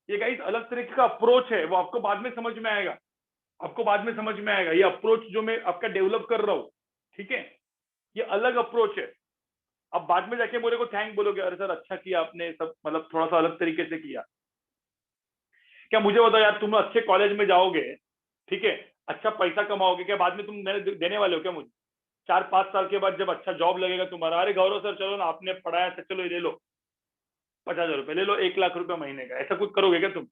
ये गाइस अलग तरीके का अप्रोच है, वो आपको बाद में समझ में आएगा, आपको बाद में समझ में आएगा। ये अप्रोच जो मैं आपका डेवलप कर रहा हूँ, ठीक है, ये अलग अप्रोच है। अब बाद में जाके मेरे को थैंक बोलोगे, अरे सर अच्छा किया आपने, सब मतलब थोड़ा सा अलग तरीके से किया। क्या मुझे बताओ यार, तुम अच्छे कॉलेज में जाओगे, ठीक है, अच्छा पैसा कमाओगे, क्या बाद में तुम मेरे देने वाले हो क्या मुझे? 4-5 साल के बाद जब अच्छा जॉब लगेगा तुम्हारा, अरे गौरव सर चलो ना, आपने पढ़ाया था, चलो ये ले लो 50,000 रुपये, ले लो 1 लाख रुपये महीने का, ऐसा कुछ करोगे क्या तुम?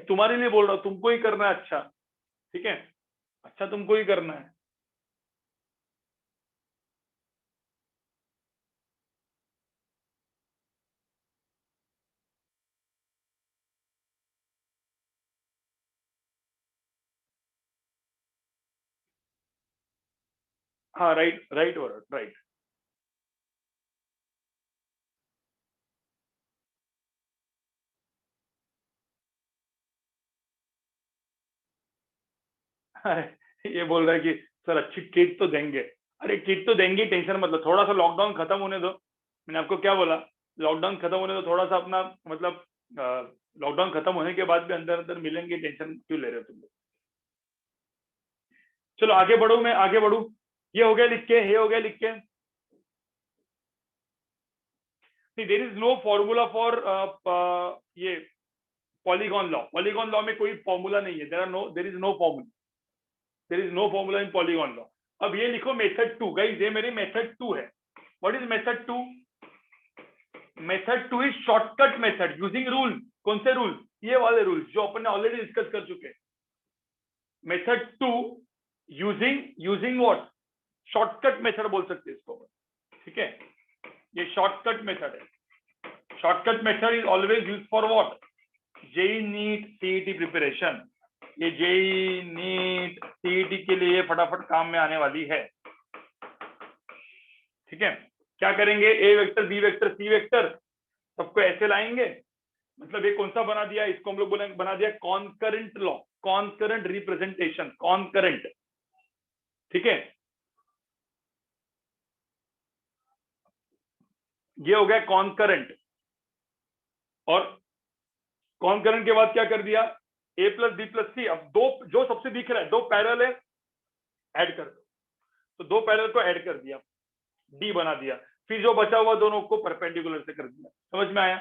तुम्हारे लिए बोल रहा हूँ, तुमको ही करना है अच्छा, ठीक है, अच्छा तुमको ही करना है। हाँ राइट राइट वर्ड राइट। ये बोल रहा है कि सर अच्छी ट्रीट तो देंगे। अरे ट्रीट तो देंगे, टेंशन मतलब, थोड़ा सा लॉकडाउन खत्म होने दो। मैंने आपको क्या बोला, लॉकडाउन खत्म होने दो, थोड़ा सा अपना मतलब, लॉकडाउन खत्म होने के बाद भी अंदर अंदर मिलेंगे, टेंशन क्यों ले रहे हो तुम लोग? चलो आगे बढ़ू, मैं आगे बढ़ू। ये हो गया लिख के, ये हो गया लिख के। नहीं, there is no formula for ये पॉलीगॉन लॉ। पॉलीगॉन लॉ में कोई फॉर्मूला नहीं है, there is no formula, there is no formula in polygon law. अब ये लिखो मेथड 2 गाइस, ये मेरी मेथड 2 है। What is method 2? Method 2 is shortcut method using rule. कौन से रूल? ये वाले रूल जो अपन ने ऑलरेडी डिस्कस कर चुके हैं। Method 2 using what? Shortcut method बोल सकते हैं इसको, ठीक है, ये शॉर्टकट मेथड है। Shortcut method is always use for what? JEE NEET CET preparation. ये जेई नीट सीईटी के लिए फटाफट काम में आने वाली है, ठीक है। क्या करेंगे? ए vector, B vector, C vector, सबको ऐसे लाएंगे। मतलब ये कौन सा बना दिया, इसको हम लोग बोलेंगे, बना दिया concurrent law, concurrent representation, concurrent, ठीक है। ये हो गया कॉन्करेंट, और कॉन्करेंट के बाद क्या कर दिया, a प्लस बी प्लस सी। अब दो जो सबसे दिख रहा है, दो पैरेलल है, ऐड कर दो, तो दो पैरेलल को ऐड कर दिया, डी बना दिया, फिर जो बचा हुआ दोनों को परपेंडिकुलर से कर दिया। समझ में आया?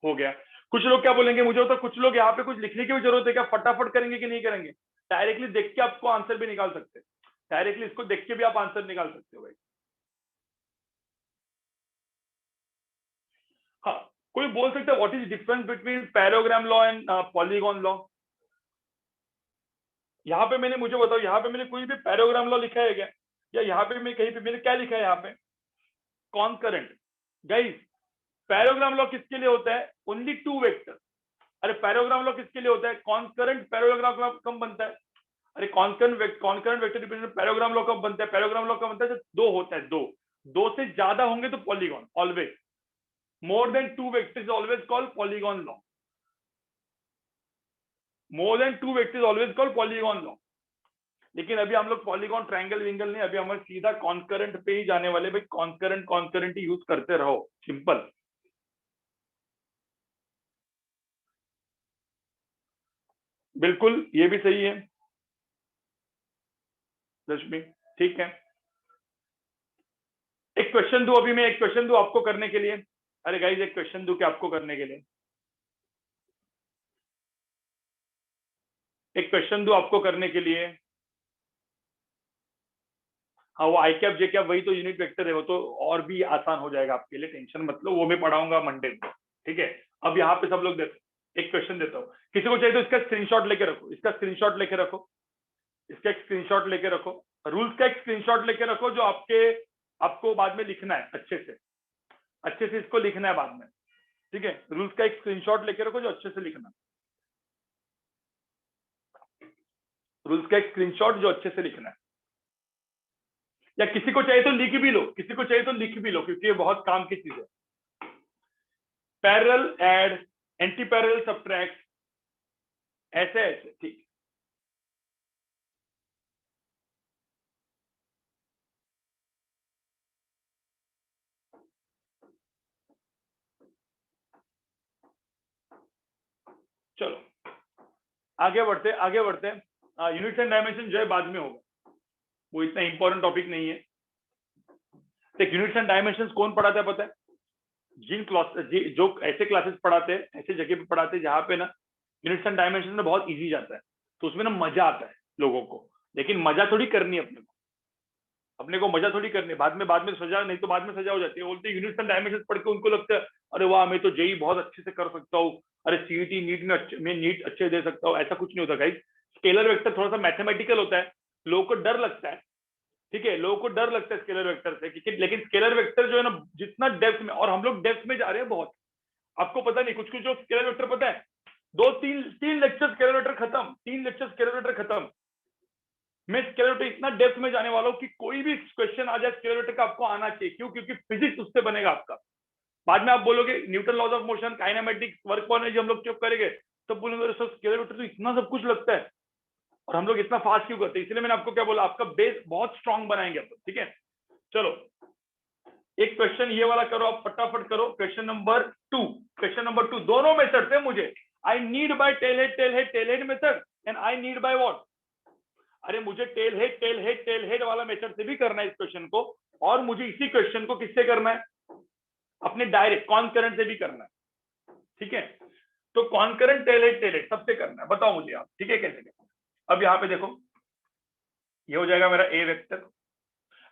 हो गया। कुछ लोग क्या बोलेंगे, मुझे तो कुछ लोग यहाँ पे कुछ लिखने की भी जरूरत है क्या, फटाफट करेंगे कि नहीं करेंगे? डायरेक्टली देख के आपको आंसर भी निकाल सकते हैं, डायरेक्टली इसको देख के भी आप आंसर निकाल सकते हो भाई। हाँ, कोई बोल सकता है what is difference between parallelogram law and polygon law? यहाँ पे मैंने, मुझे बताओ, यहाँ पे मैंने कोई भी पैराग्राम लॉ लिखा है क्या, या यहाँ पे मैं कहीं पे मैंने क्या लिखा है यहाँ पे, कॉन्करेंट। गाइस, पैराग्राम लॉ किसके लिए होता है, ओनली टू वेक्टर। अरे पैराग्राम लॉ किसके लिए होता है, कॉन्करेंट पैराग्राम लॉ कब बनता है? अरे कॉन्करेंट वेक्टर डिपेंडेंट पैराग्राम लॉ कब बनता है, पैराग्राम लॉ कब बनता है जब दो होता है, दो से ज्यादा होंगे तो polygon, always more than two vectors always called polygon law, more than two vectors always called polygon law. लेकिन अभी हम लोग पॉलीगॉन ट्रायंगल विंगल नहीं, अभी हम सीधा कॉन्करेंट पे ही जाने वाले भाई, कॉन्करेंट ही यूज करते रहो, सिंपल। बिल्कुल, ये भी सही है रश्मि, ठीक है। एक क्वेश्चन दो, अभी मैं एक क्वेश्चन दू आपको करने के लिए। अरे गाइस, एक क्वेश्चन दू क्या आपको करने के लिए, एक क्वेश्चन दू आपको करने के लिए। हाँ, वो आई कैप जे कैप वही तो यूनिट वेक्टर है, वो तो और भी आसान हो जाएगा आपके लिए, टेंशन मतलब, वो मैं पढ़ाऊंगा मंडे को, ठीक है। अब यहाँ पे सब लोग देते, एक क्वेश्चन देता हूँ, किसी को चाहिए तो इसका स्क्रीनशॉट लेके रखो, इसका स्क्रीनशॉट लेके रखो, इसका एक स्क्रीनशॉट लेके रखो, रूल्स का एक स्क्रीनशॉट लेके रखो, जो आपको बाद में लिखना है, अच्छे से इसको लिखना है बाद में, ठीक है। रूल्स का एक स्क्रीनशॉट लेके रखो जो अच्छे से लिखना, रूल्स का एक स्क्रीनशॉट जो अच्छे से लिखना है। या किसी को चाहिए तो लिख भी लो, किसी को चाहिए तो लिख भी लो, क्योंकि ये बहुत काम की चीज है। Parallel add, anti parallel subtract, ऐसे ऐसे, ठीक। चलो आगे बढ़ते हैं। यूनिट्स एंड डायमेंशन जो है बाद में होगा, वो इतना इंपॉर्टेंट टॉपिक नहीं है। तो यूनिट्स एंड डायमेंशन कौन पढ़ाता है पता है? जिन क्लास जो ऐसे क्लासेस पढ़ाते हैं, ऐसे जगह पे पढ़ाते हैं जहाँ पे ना यूनिट्स एंड डायमेंशन में बहुत इजी जाता है, तो उसमें ना मजा आता है लोगों को। लेकिन मजा थोड़ी करनी है अपने को मजा थोड़ी करनी है, बाद में सजा, नहीं तो बाद में सजा हो जाती है। बोलते यूनिट्स एंड डायमेंशन पढ़ के उनको लगता है अरे वाह, मैं तो जेई बहुत अच्छे से कर सकता हूँ, अरे सीईटी नीट में नीट अच्छे दे सकता हूँ। ऐसा कुछ नहीं होता गाइस। स्केलर वेक्टर थोड़ा सा मैथमेटिकल होता है, लोगों को डर लगता है, ठीक है, लोगों को डर लगता है स्केलर वेक्टर से, लेकिन स्केलर वेक्टर जो है ना, जितना डेप्थ में, और हम लोग डेप्थ में जा रहे हैं बहुत, आपको पता नहीं, कुछ कुछ जो स्केलर वेक्टर पता है, तीन लेक्चर स्केलर वेक्टर खत्म, 3 लेक्चर स्केलर वेक्टर खत्म। मैं स्केलर वेक्टर इतना डेप्थ में जाने वाला हूँ कि कोई भी क्वेश्चन आ जाए स्केलर वेक्टर का आपको आना चाहिए। क्यों? क्योंकि फिजिक्स उससे बनेगा आपका। बाद में आप बोलोगे Newton laws of motion, kinematics, work पर एनर्जी हम लोग चेक करेंगे, तब बोलेंगे सर स्केलर वेक्टर तो इतना सब कुछ लगता है, और हम लोग इतना फास्ट क्यों करते हैं? इसलिए मैंने आपको क्या बोला, आपका बेस बहुत स्ट्रांग बनाएंगे अपन, ठीक है। चलो एक क्वेश्चन ये वाला करो, आप फटाफट करो। क्वेश्चन नंबर 2 दोनों मेथड से मुझे, आई need bye tail head method and I need by what. अरे मुझे टेल हेड वाला मेथड से भी करना है इस क्वेश्चन को, और मुझे इसी क्वेश्चन को किससे करना है, अपने डायरेक्ट कॉन्करेंट से भी करना है, ठीक है। तो कॉन्करेंट टेल हेड सबसे करना है, बताओ मुझे आप, ठीक है, कैसे करना। अब यहाँ पे देखो, ये हो जाएगा मेरा ए वेक्टर।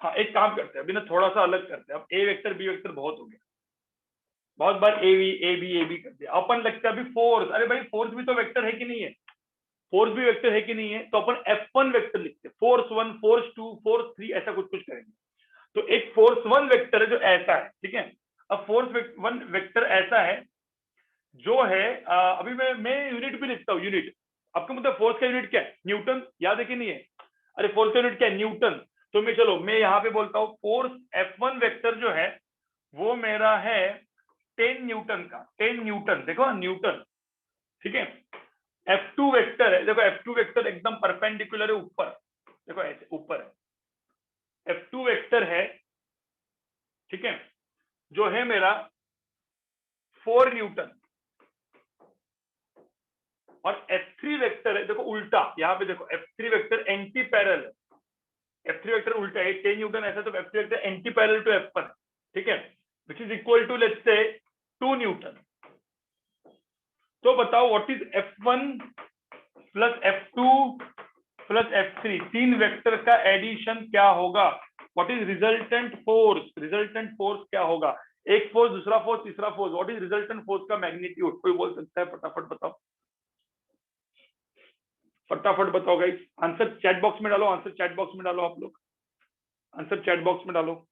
हाँ, एक काम करते हैं अभी ना, थोड़ा सा अलग करते हैं। अब ए वेक्टर बी वेक्टर बहुत हो गया, बहुत बार ए बी कर दिया अपन, लगता है अभी फोर्स। अरे भाई फोर्स भी तो वेक्टर है कि नहीं है, फोर्स भी वेक्टर है कि नहीं है, तो अपन F1 वेक्टर लिखते हैं, फोर्स 1, फोर्स 2, फोर्स 3, ऐसा कुछ कुछ करेंगे। तो एक फोर्स 1 वेक्टर है जो ऐसा है, ठीक है। अब फोर्स 1 वेक्टर ऐसा है जो है, अभी मैं यूनिट भी लिखता हूँ, यूनिट आपको मतलब फोर्स का यूनिट क्या है, न्यूटन, याद है कि नहीं है? अरे फोर्स का यूनिट क्या है, न्यूटन। तो मैं यहाँ पे बोलता हूँ फोर्स F1 वेक्टर जो है वो मेरा है 10 न्यूटन का, 10 न्यूटन, देखो न्यूटन, ठीक है। F2 वेक्टर है, देखो F2 वेक्टर एकदम परपेंडिकुलर है ऊपर, देखो ऐसे ऊपर है F2 वेक्टर है, ठीक है। जो है मेरा 4 न्यूटन, और F3 वेक्टर है, देखो उल्टा, यहाँ पे देखो F3 वेक्टर एंटी पैरेलल है, F3 वेक्टर उल्टा है, 10 न्यूटन ऐसा, तो F3 vector anti parallel to F1, ठीक है, which is equal to let's say 2 newton. तो बताओ what is F1 plus F2 plus F3, 3 vector का एडिशन क्या होगा? What is resultant force? Resultant force क्या होगा? एक फोर्स, दूसरा फोर्स, तीसरा force, what is resultant force का मैग्नीट्यूड? कोई बोल सकता है? फटाफट बताओ, फटाफट बताओ गाइस। आंसर चैट बॉक्स में डालो, आंसर चैट बॉक्स में डालो, आप लोग आंसर चैट बॉक्स में डालो।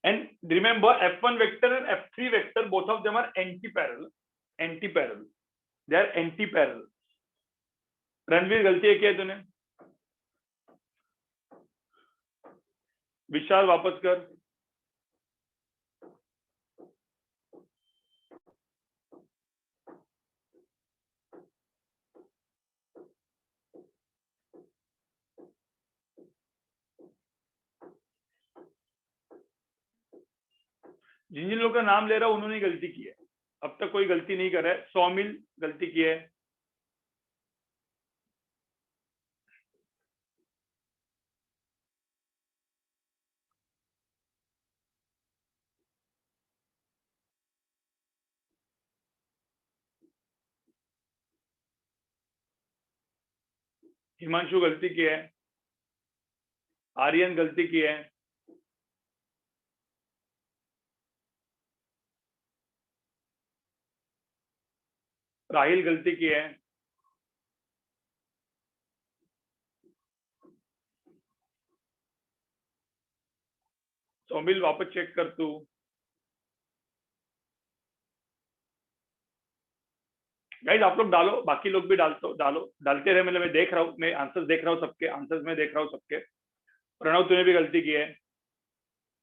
And remember, F1 vector and F3 vector, both of them are anti-parallel. Anti-parallel. They are anti-parallel. Ranveer गलती है क्या तूने? विशाल वापस कर। जिन जिन लोगों का नाम ले रहा हूं उन्होंने गलती की है, अब तक कोई गलती नहीं कर रहा है। सौमिल गलती की है, हिमांशु गलती की है, आर्यन गलती की है, राहिल गलती की है, सौमिल वापस चेक कर तू। गाइस आप लोग डालो, बाकी लोग भी डालो, डालते रहे, मतलब मैं देख रहा हूँ, मैं आंसर्स देख रहा हूँ सबके, आंसर्स में देख रहा हूँ सबके। प्रणव तूने भी गलती की है,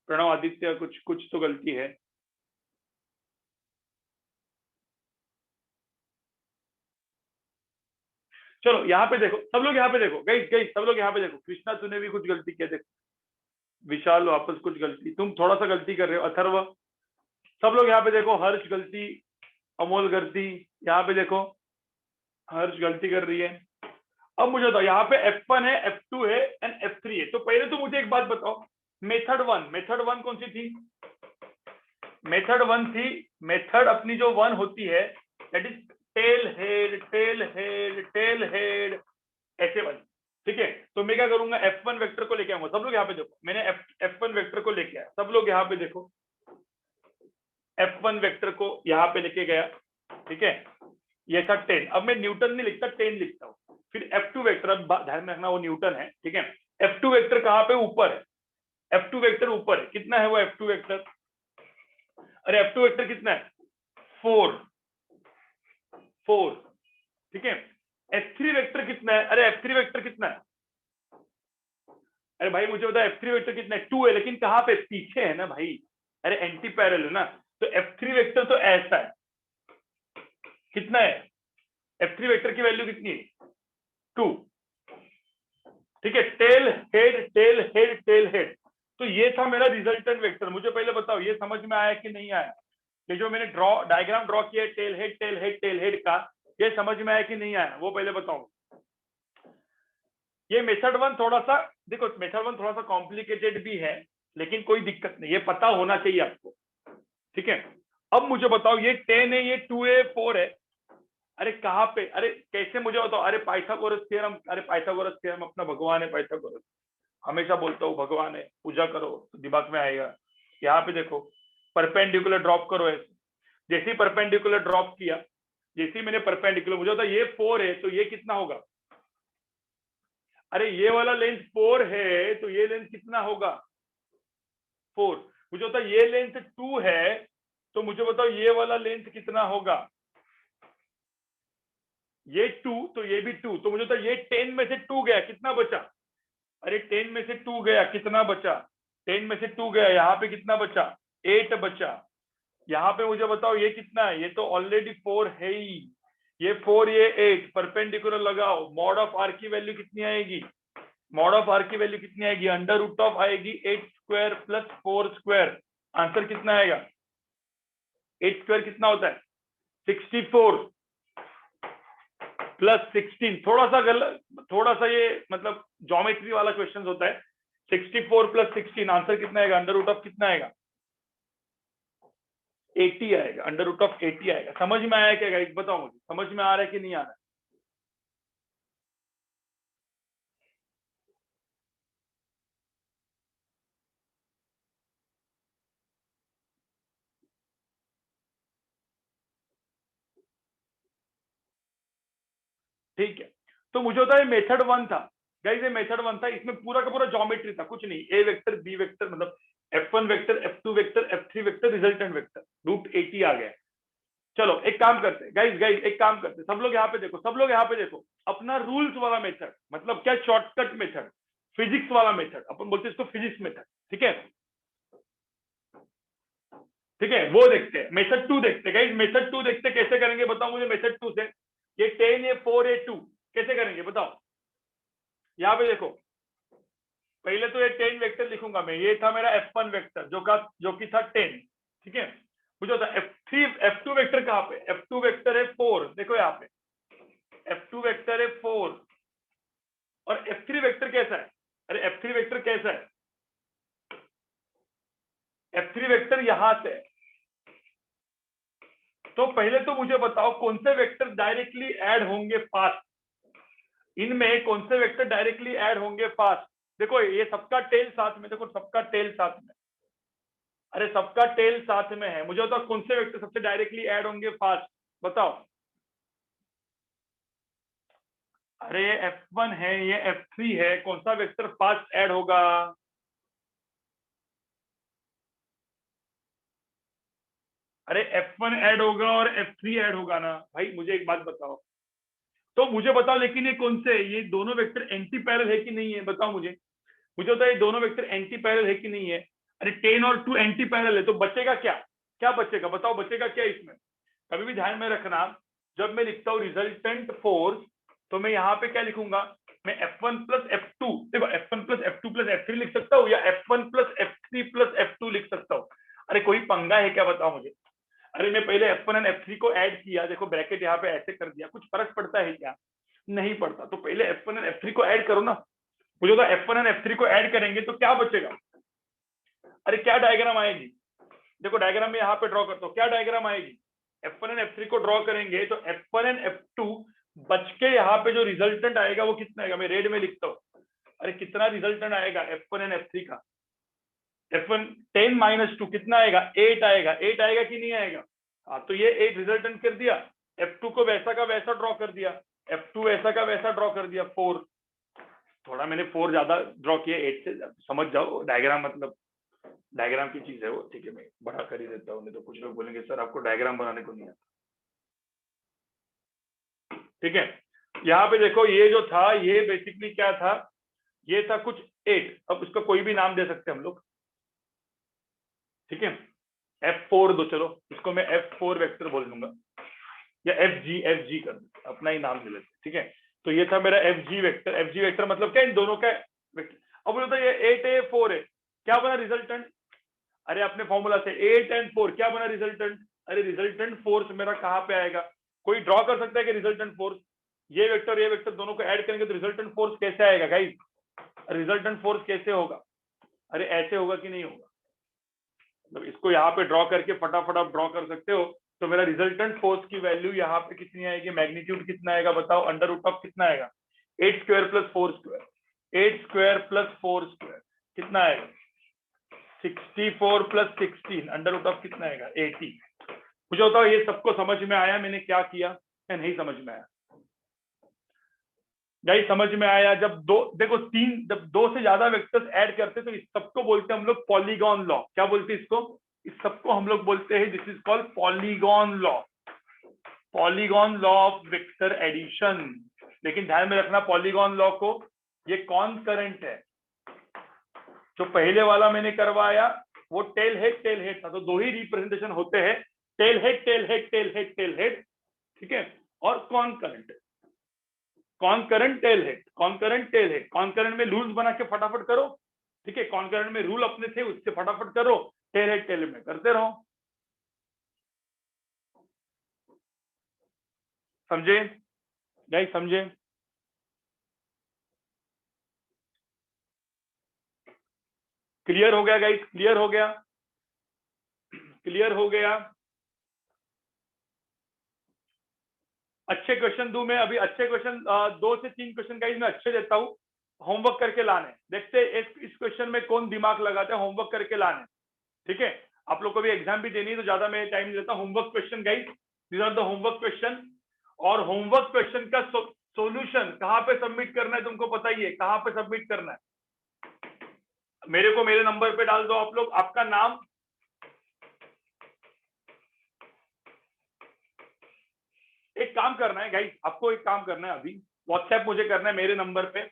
प्रणव आदित्य कुछ कुछ तो गलती है। चलो यहाँ पे देखो, सब लोग यहाँ पे देखो, गाइस गाइस सब लोग यहाँ पे देखो। कृष्णा तूने भी कुछ गलती किया, देखो। विशाल वापस कुछ गलती, तुम थोड़ा सा गलती कर रहे हो। अथर्व, सब लोग यहाँ पे देखो। हर्ष गलती, अमोल गलती, यहाँ पे देखो हर्ष गलती कर रही है। अब मुझे बताओ, यहाँ पे F1 है, F2 है एंड F3 है। तो पहले तो मुझे एक बात बताओ, मेथड वन कौन सी थी? मेथड वन थी, मेथड अपनी जो वन होती है that is tell head tail head tail head, ऐसे वन, ठीक है। तो मैं क्या करूंगा, F1 वेक्टर को लेके आऊंगा। सब लोग यहाँ पे देखो, मैंने F1 वेक्टर को लेके आया, सब लोग यहाँ पे देखो, F1 वेक्टर को यहाँ पे लेके गया, ठीक है। ये था 10, अब मैं न्यूटन नहीं लिखता, 10 लिखता हूँ। फिर F2 वेक्टर, अब ध्यान में रखना वो न्यूटन है, ठीक है। F2 वेक्टर कहाँ पे? ऊपर है, F2 वेक्टर ऊपर है। कितना है वो F2 वेक्टर? अरे F2 वेक्टर कितना है? 4, ठीक है। F3 वेक्टर कितना है? अरे F3 वेक्टर कितना है? अरे भाई मुझे बता, F3 वेक्टर कितना है? 2 है, लेकिन कहाँ पे? पीछे है ना भाई, अरे एंटी पैरेलल है ना। तो F3 वेक्टर तो ऐसा है, कितना है? F3 वेक्टर की वैल्यू कितनी है? 2, ठीक है। Tell head tail head tail head, तो ये था मेरा रिजल्टेंट वेक्टर। मुझे पहले बताओ ये समझ में आया कि नहीं आया? ये जो मैंने डायग्राम ड्रॉ किया tell head tail head tail head का, ये समझ में आया कि नहीं आया, वो पहले बताओ। ये मेथड वन थोड़ा सा, देखो मेथड वन थोड़ा सा कॉम्प्लिकेटेड भी है, लेकिन कोई दिक्कत नहीं, ये पता होना चाहिए आपको, ठीक है। अब मुझे बताओ, ये 10 है, ये 2 है, 4 है, अरे कहाँ पे? अरे कैसे मुझे बताओ? अरे पाइथागोरस थ्योरम, अरे पाइथागोरस थ्योरम अपना भगवान है, पाइथागोरस हमेशा बोलता हूँ भगवान है, पूजा करो तो दिमाग में आएगा। यहाँ पे देखो, परपेंडिकुलर ड्रॉप करो ऐसे, जैसे ही परपेंडिकुलर ड्रॉप किया, जैसे ही मैंने परपेंडिकुलर, मुझे होता ये 4 है तो ये कितना होगा? अरे ये वाला लेंथ 4 है तो ये लेंथ कितना होगा? 4। मुझे होता ये लेंथ 2 है तो मुझे बताओ ये वाला लेंथ कितना होगा? ये 2 तो ये भी 2, तो मुझे तो ये 10 में से 2 गया, कितना बचा? अरे 10 में से 2 गया, कितना बचा? 10 में से 2 गया, यहाँ पे कितना बचा? 8 बचा। यहाँ पे मुझे बताओ ये कितना है? ये तो ऑलरेडी 4 है ही, ये 4 ये 8, परपेंडिकुलर लगाओ, मॉड ऑफ आर की वैल्यू कितनी आएगी? मॉड ऑफ आर की वैल्यू कितनी आएगी, अंडर रूट ऑफ आएगी 8 स्क्वायर प्लस 4 स्क्वायर। आंसर कितना आएगा, 8 स्क्वायर कितना होता है 64 प्लस 16। थोड़ा सा गलत, थोड़ा सा ये मतलब ज्योमेट्री वाला क्वेश्चन होता है। 64 प्लस 16 आंसर कितना आएगा, अंडर रूट ऑफ कितना आएगा 80 आएगा, अंडर रूट ऑफ 80 आएगा। समझ में आया क्या गाइस, बताओ मुझे समझ में आ रहा है कि नहीं आ रहा है। ठीक है, तो मुझे होता है मेथड 1 था गाइस, ये मेथड 1 था, इसमें पूरा का पूरा ज्योमेट्री था, कुछ नहीं, ए वेक्टर बी वेक्टर मतलब F1 vector F2 vector F3 vector resultant vector root 80 आ गया। चलो एक काम करते हैं गाइस, एक काम करते हैं, सब लोग यहाँ पे देखो, सब लोग यहाँ पे देखो, अपना रूल्स वाला मेथड मतलब क्या, शॉर्टकट मेथड, फिजिक्स वाला मेथड, अपन बोलते हैं इसको फिजिक्स मेथड। ठीक है, ठीक है, वो देखते हैं। मेथड 2 देखते हैं गाइस, मेथड 2 देखते हैं, कैसे करेंगे बताओ मुझे मेथड 2 से। ये 10 ये 4 ये 2 कैसे करेंगे बताओ। यहाँ पे देखो, पहले तो ये 10 वेक्टर लिखूंगा मैं, ये था मेरा F1 वेक्टर जो कि था 10। ठीक है, मुझे होता है F2 वेक्टर कहाँ पे, F2 वेक्टर है 4, देखो यहाँ पे F2 वेक्टर है 4 और F3 वेक्टर कैसा है, अरे F3 वेक्टर कैसा है, F3 वेक्टर यहां से है। तो पहले तो मुझे बताओ कौन से वेक्टर डायरेक्टली ऐड होंगे फास्ट, इनमें कौन से वेक्टर डायरेक्टली ऐड होंगे फास्ट। देखो ये सबका टेल साथ में, देखो सबका टेल साथ में, अरे सबका टेल साथ में है, मुझे बताओ कौन से वेक्टर सबसे डायरेक्टली ऐड होंगे फास्ट, बताओ। अरे ये F1 है ये F3 है, कौन सा वेक्टर फास्ट ऐड होगा, अरे F1 ऐड होगा और F3 ऐड होगा ना भाई, मुझे एक बात बताओ, तो मुझे बताओ लेकिन ये कौन से, ये दोनों वेक्टर एंटी पैरेलल है कि नहीं है, बताओ मुझे। मुझे बताओ ये दोनों वेक्टर एंटी पैरेलल है कि नहीं है, अरे 10 और 2 एंटी पैरेलल है, तो बचेगा क्या, क्या बचेगा बताओ, बचेगा क्या इसमें। कभी भी ध्यान में रखना, जब मैं लिखता हूँ रिजल्टेंट फोर्स, तो मैं यहाँ पे क्या लिखूंगा, मैं F1 प्लस F2, देखो F1 plus F2 plus F3 लिख सकता हूँ या F1 plus F3 plus F2 लिख सकता हूँ। अरे कोई पंगा है क्या बताओ मुझे। अरे मैं पहले F1 और F3 को ऐड किया, देखो ब्रैकेट यहाँ पे ऐसे कर दिया, कुछ फर्क पड़ता है क्या, नहीं पड़ता। तो पहले F1 और F3 को ऐड करो ना, मुझे तो F1 और F3 को ऐड करेंगे तो क्या बचेगा, अरे क्या डायग्राम आएगी, देखो डायग्राम में यहाँ पे ड्रॉ करता हूँ, क्या डायग्राम आएगी, F1 एंड F3 को ड्रॉ करेंगे तो F1 एंड F2 बच के यहाँ पे जो रिजल्टेंट आएगा वो कितना आएगा, मैं रेड में लिखता हूँ। अरे कितना रिजल्टेंट आएगा F1 एंड F3 का, F1 10 माइनस 2 कितना आएगा 8 आएगा, 8 आएगा कि नहीं आएगा। हाँ तो ये 8 रिजल्टेंट कर दिया, F2 को वैसा का वैसा ड्रॉ कर दिया, F2 वैसा का वैसा ड्रॉ कर दिया 4, थोड़ा मैंने 4 ज्यादा ड्रॉ किया 8 से, समझ जाओ डायग्राम मतलब डायग्राम की चीज है वो। ठीक है, मैं बड़ा कर ही देता हूँ, नहीं तो कुछ लोग बोलेंगे सर आपको डायग्राम बनाने को नहीं आता। ठीक है, यहाँ पे देखो ये जो था ये बेसिकली क्या था, ये था कुछ 8, अब इसका कोई भी नाम दे सकते हैं हम लोग। ठीक है, F4 दो, चलो इसको मैं F4 वेक्टर बोल दूंगा या FG कर दो, अपना ही नाम ले लेते। ठीक है, तो ये था मेरा FG वेक्टर मतलब क्या, इन दोनों का वेक्टर। अब बोलता है ये 8 है 4 है, क्या बना रिजल्टेंट, अरे अपने फॉर्मूला से 8 एंड 4 क्या बना रिजल्टेंट, अरे रिजल्टेंट फोर्स मेरा कहाँ पे आएगा, कोई ड्रॉ कर सकता है कि रिजल्टेंट फोर्स, ये वेक्टर दोनों को ऐड करेंगे तो रिजल्टेंट फोर्स कैसे आएगा गाइस, रिजल्टेंट फोर्स कैसे होगा, अरे ऐसे होगा कि नहीं होगा, मतलब इसको यहाँ पे ड्रॉ करके फटाफट आप ड्रॉ कर सकते हो। तो मेरा रिजल्टेंट फोर्स की वैल्यू यहाँ पे कितनी आएगी, मैग्नीट्यूड कितना आएगा बताओ, अंडर रूट ऑफ कितना आएगा 8 square plus 4 square, 8 square plus 4 square कितना आएगा 64 प्लस 16, अंडर रूट ऑफ कितना आएगा 80। मुझे बताओ ये सबको समझ में आया मैंने क्या किया या नहीं समझ में आया, गाइस समझ में आया। जब दो देखो तीन, जब 2 से ज्यादा वेक्टर्स ऐड करते तो इस सबको बोलते हैं हम लोग पॉलीगॉन लॉ, क्या बोलते हैं इसको, इस सबको हम लोग बोलते हैं this is called polygon law, polygon law of vector addition. लेकिन ध्यान में रखना पॉलीगॉन लॉ को, ये कौन करंट है, जो पहले वाला मैंने करवाया वो टेल हेड था, तो 2 ही रिप्रेजेंटेशन होते हैं, टेल हेड। ठीक है, और कौन current, concurrent tail head, concurrent tail head, concurrent में रूल्स बना के फटाफट करो, ठीक है, कॉन्करेंट में रूल अपने थे उससे फटाफट करो, टेल हेड में करते रहो। समझे गाइस, समझे? क्लियर हो गया गाइस? क्लियर हो गया? क्लियर हो गया? अच्छे क्वेश्चन दूं मैं अभी? अच्छे क्वेश्चन 2 से 3 क्वेश्चन गाइस मैं अच्छे देता हूं, होमवर्क करके लाने। देखते हैं इस क्वेश्चन में कौन दिमाग लगाता है, होमवर्क करके लाने, ठीक है। आप लोग को भी एग्जाम भी देनी है तो ज्यादा मैं टाइम नहीं लेता। Homework question guys, these are the homework question. और होमवर्क क्वेश्चन का सॉल्यूशन कहाँ पे सबमिट करना है तुमको पता ही है, कहाँ पे सबमिट करना है। मेरे को मेरे नंबर पे डाल दो आप लोग आपका नाम, एक काम करना है गाइस, आपको एक काम करना है, अभी व्हाट्सएप मुझे करना है मेरे नंबर पे,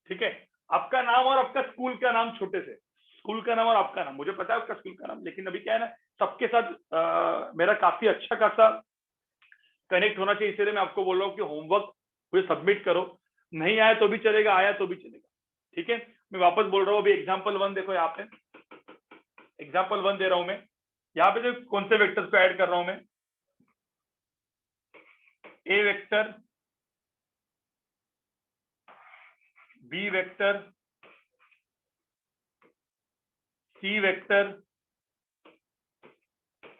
ठीक है। आपका नाम और आपका स्कूल का नाम, छोटे से स्कूल का नाम और आपका नाम, मुझे पता है आपका स्कूल का नाम, लेकिन अभी क्या है ना, सबके साथ मेरा काफी अच्छा खासा कनेक्ट होना चाहिए, इसलिए मैं आपको बोल रहा हूँ कि होमवर्क मुझे सबमिट करो, नहीं आया तो भी चलेगा, आया तो भी चलेगा, ठीक है। मैं वापस बोल रहा हूँ, अभी एग्जाम्पल 1 देखो, यहाँ पे एग्जाम्पल 1 दे रहा हूं मैं, यहाँ पे जो कौन से वेक्टर्स को ऐड कर रहा हूं मैं, ए vector, B vector, C vector,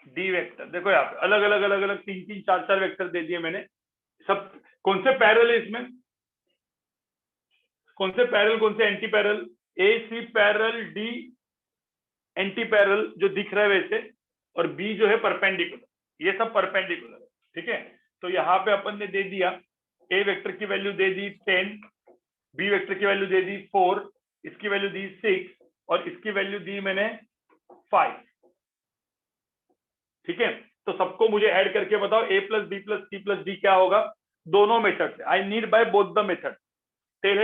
D vector. देखो यहाँ पे अलग अलग अलग अलग 3 3 4 4 वेक्टर दे दिए मैंने। सब कौन से पैरेलल है इसमें, कौन से पैरेलल, कौन से anti parallel? A C parallel, D anti parallel जो दिख रहा है वैसे, और बी जो है परपेंडिकुलर, ये सब परपेंडिकुलर है, ठीक है। तो यहाँ पे अपन ने दे दिया, ए वेक्टर की वैल्यू दे दी 10, बी वेक्टर की वैल्यू दे दी 4, इसकी वैल्यू दी 6 और इसकी वैल्यू दी मैंने 5, ठीक है। तो सबको मुझे ऐड करके बताओ, A plus B plus C plus D क्या होगा, दोनों मेथड से। I need by both the method, tail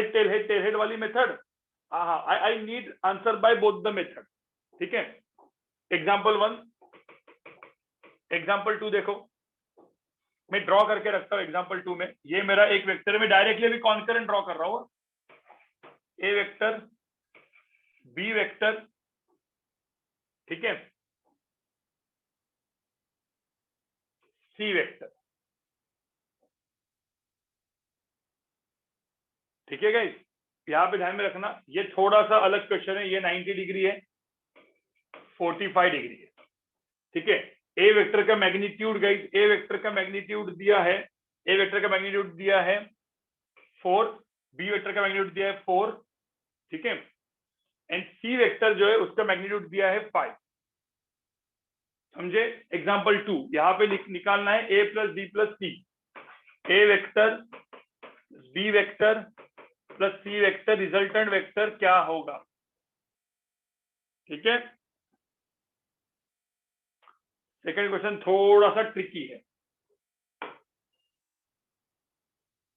head वाली method, I need answer by both the method, ठीक है। एग्जाम्पल 1, एग्जाम्पल 2 देखो, मैं ड्रॉ करके रखता हूं एग्जाम्पल 2 में, ये मेरा एक वेक्टर है, मैं डायरेक्टली अभी कॉन्करेंट ड्रॉ कर रहा हूं, ए वेक्टर, बी वेक्टर, ठीक है, सी वेक्टर, ठीक है गाइस। यहाँ पे ध्यान में रखना, ये थोड़ा सा अलग क्वेश्चन है, ये 90 डिग्री है, 45 डिग्री है, ठीक है। ए वेक्टर का मैग्नीट्यूड गाइस, ए वेक्टर का मैग्नीट्यूड दिया है, ए वेक्टर का मैग्नीट्यूड दिया है 4, बी वेक्टर का मैग्नीट्यूड दिया है 4, ठीक है, एंड सी वेक्टर जो है उसका मैग्नीट्यूड दिया है 5, समझे। एग्जाम्पल 2 यहाँ पे निकालना है, ए प्लस बी प्लस सी, ए vector B vector plus C vector, resultant vector क्या होगा, ठीक है। सेकंड क्वेश्चन थोड़ा सा ट्रिकी है,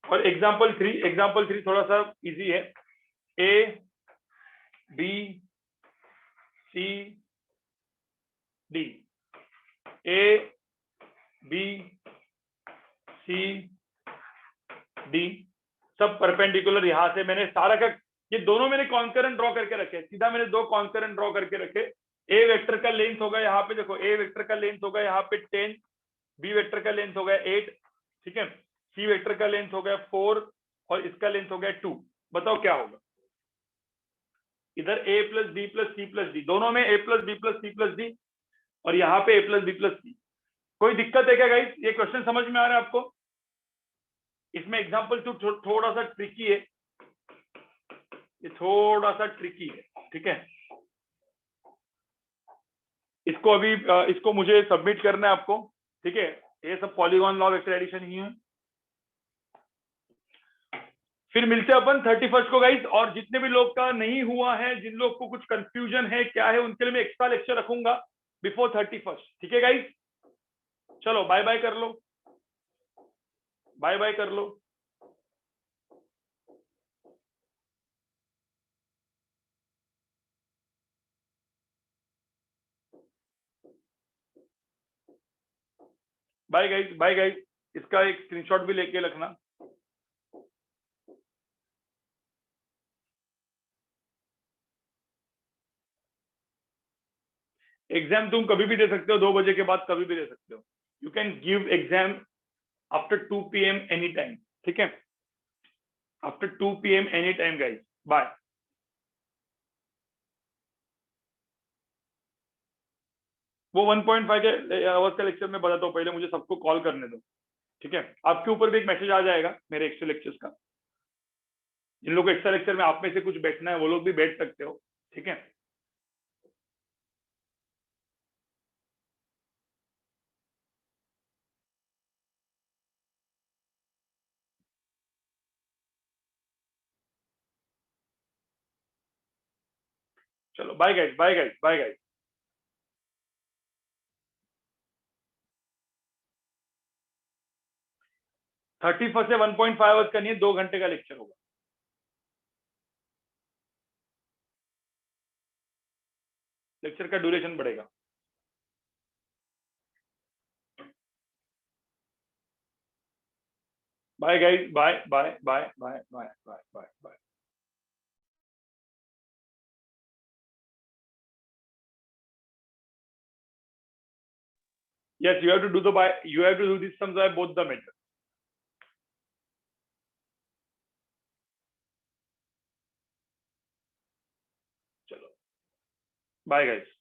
और एग्जाम्पल 3 थोड़ा सा इजी है, A B C D, A B C D, सब परपेंडिकुलर। यहां से मैंने सारा का, ये दोनों मैंने कॉन्करेंट ड्रॉ करके रखे, सीधा मैंने 2 कॉन्करेंट ड्रॉ करके रखे। ए वेक्टर का लेंथ होगा यहाँ पे, देखो ए वेक्टर का लेंथ होगा यहाँ पे 10, बी वेक्टर का लेंथ हो गया 8, ठीक है, सी वेक्टर का लेंथ हो गया 4 और इसका लेंथ हो गया 2। बताओ क्या होगा, इधर A plus B plus C plus D, दोनों में A plus B plus C plus D, और यहाँ पे A plus B plus C. कोई दिक्कत है क्या गाइस, ये क्वेश्चन समझ में आ रहा है आपको? इसमें एग्जाम्पल 2 थोड़ा सा ट्रिकी है, ये थोड़ा सा ट्रिकी है, ठीक है। इसको अभी इसको मुझे सबमिट करना है आपको, ठीक है। ये सब पॉलीगॉन लॉ वेक्टर एडिशन ही है। फिर मिलते हैं अपन 31 को गाइस, और जितने भी लोग का नहीं हुआ है, जिन लोग को कुछ कंफ्यूजन है क्या है, उनके लिए मैं एक्स्ट्रा लेक्चर रखूंगा बिफोर 31, ठीक है गाइस। चलो बाय बाय कर लो, बाय बाय कर लो। Bye guys, bye guys. इसका एक स्क्रीनशॉट भी लेके रखना। एग्जाम तुम कभी भी दे सकते हो, 2 बजे के बाद कभी भी दे सकते हो। You can give exam after 2 PM any time, ठीक है, after 2 PM any time guys. Bye. वो 1.5 के आवर्स का लेक्चर में बताता हूँ, पहले मुझे सबको कॉल करने दो, ठीक है। आपके ऊपर भी एक मैसेज आ जाएगा मेरे एक्स्ट्रा लेक्चर्स का। जिन लोगों को एक्स्ट्रा लेक्चर में आप में से कुछ बैठना है वो लोग भी बैठ सकते हो, ठीक है। चलो bye guys, bye guys, bye guys. 31 से 1.5 आवर्स का नहीं है, 2 घंटे का लेक्चर होगा। लेक्चर का ड्यूरेशन बढ़ेगा। Bye guys, bye bye bye bye bye bye bye bye. Yes, you have to do the by, you have to do this sums by both the methods. चलो bye guys.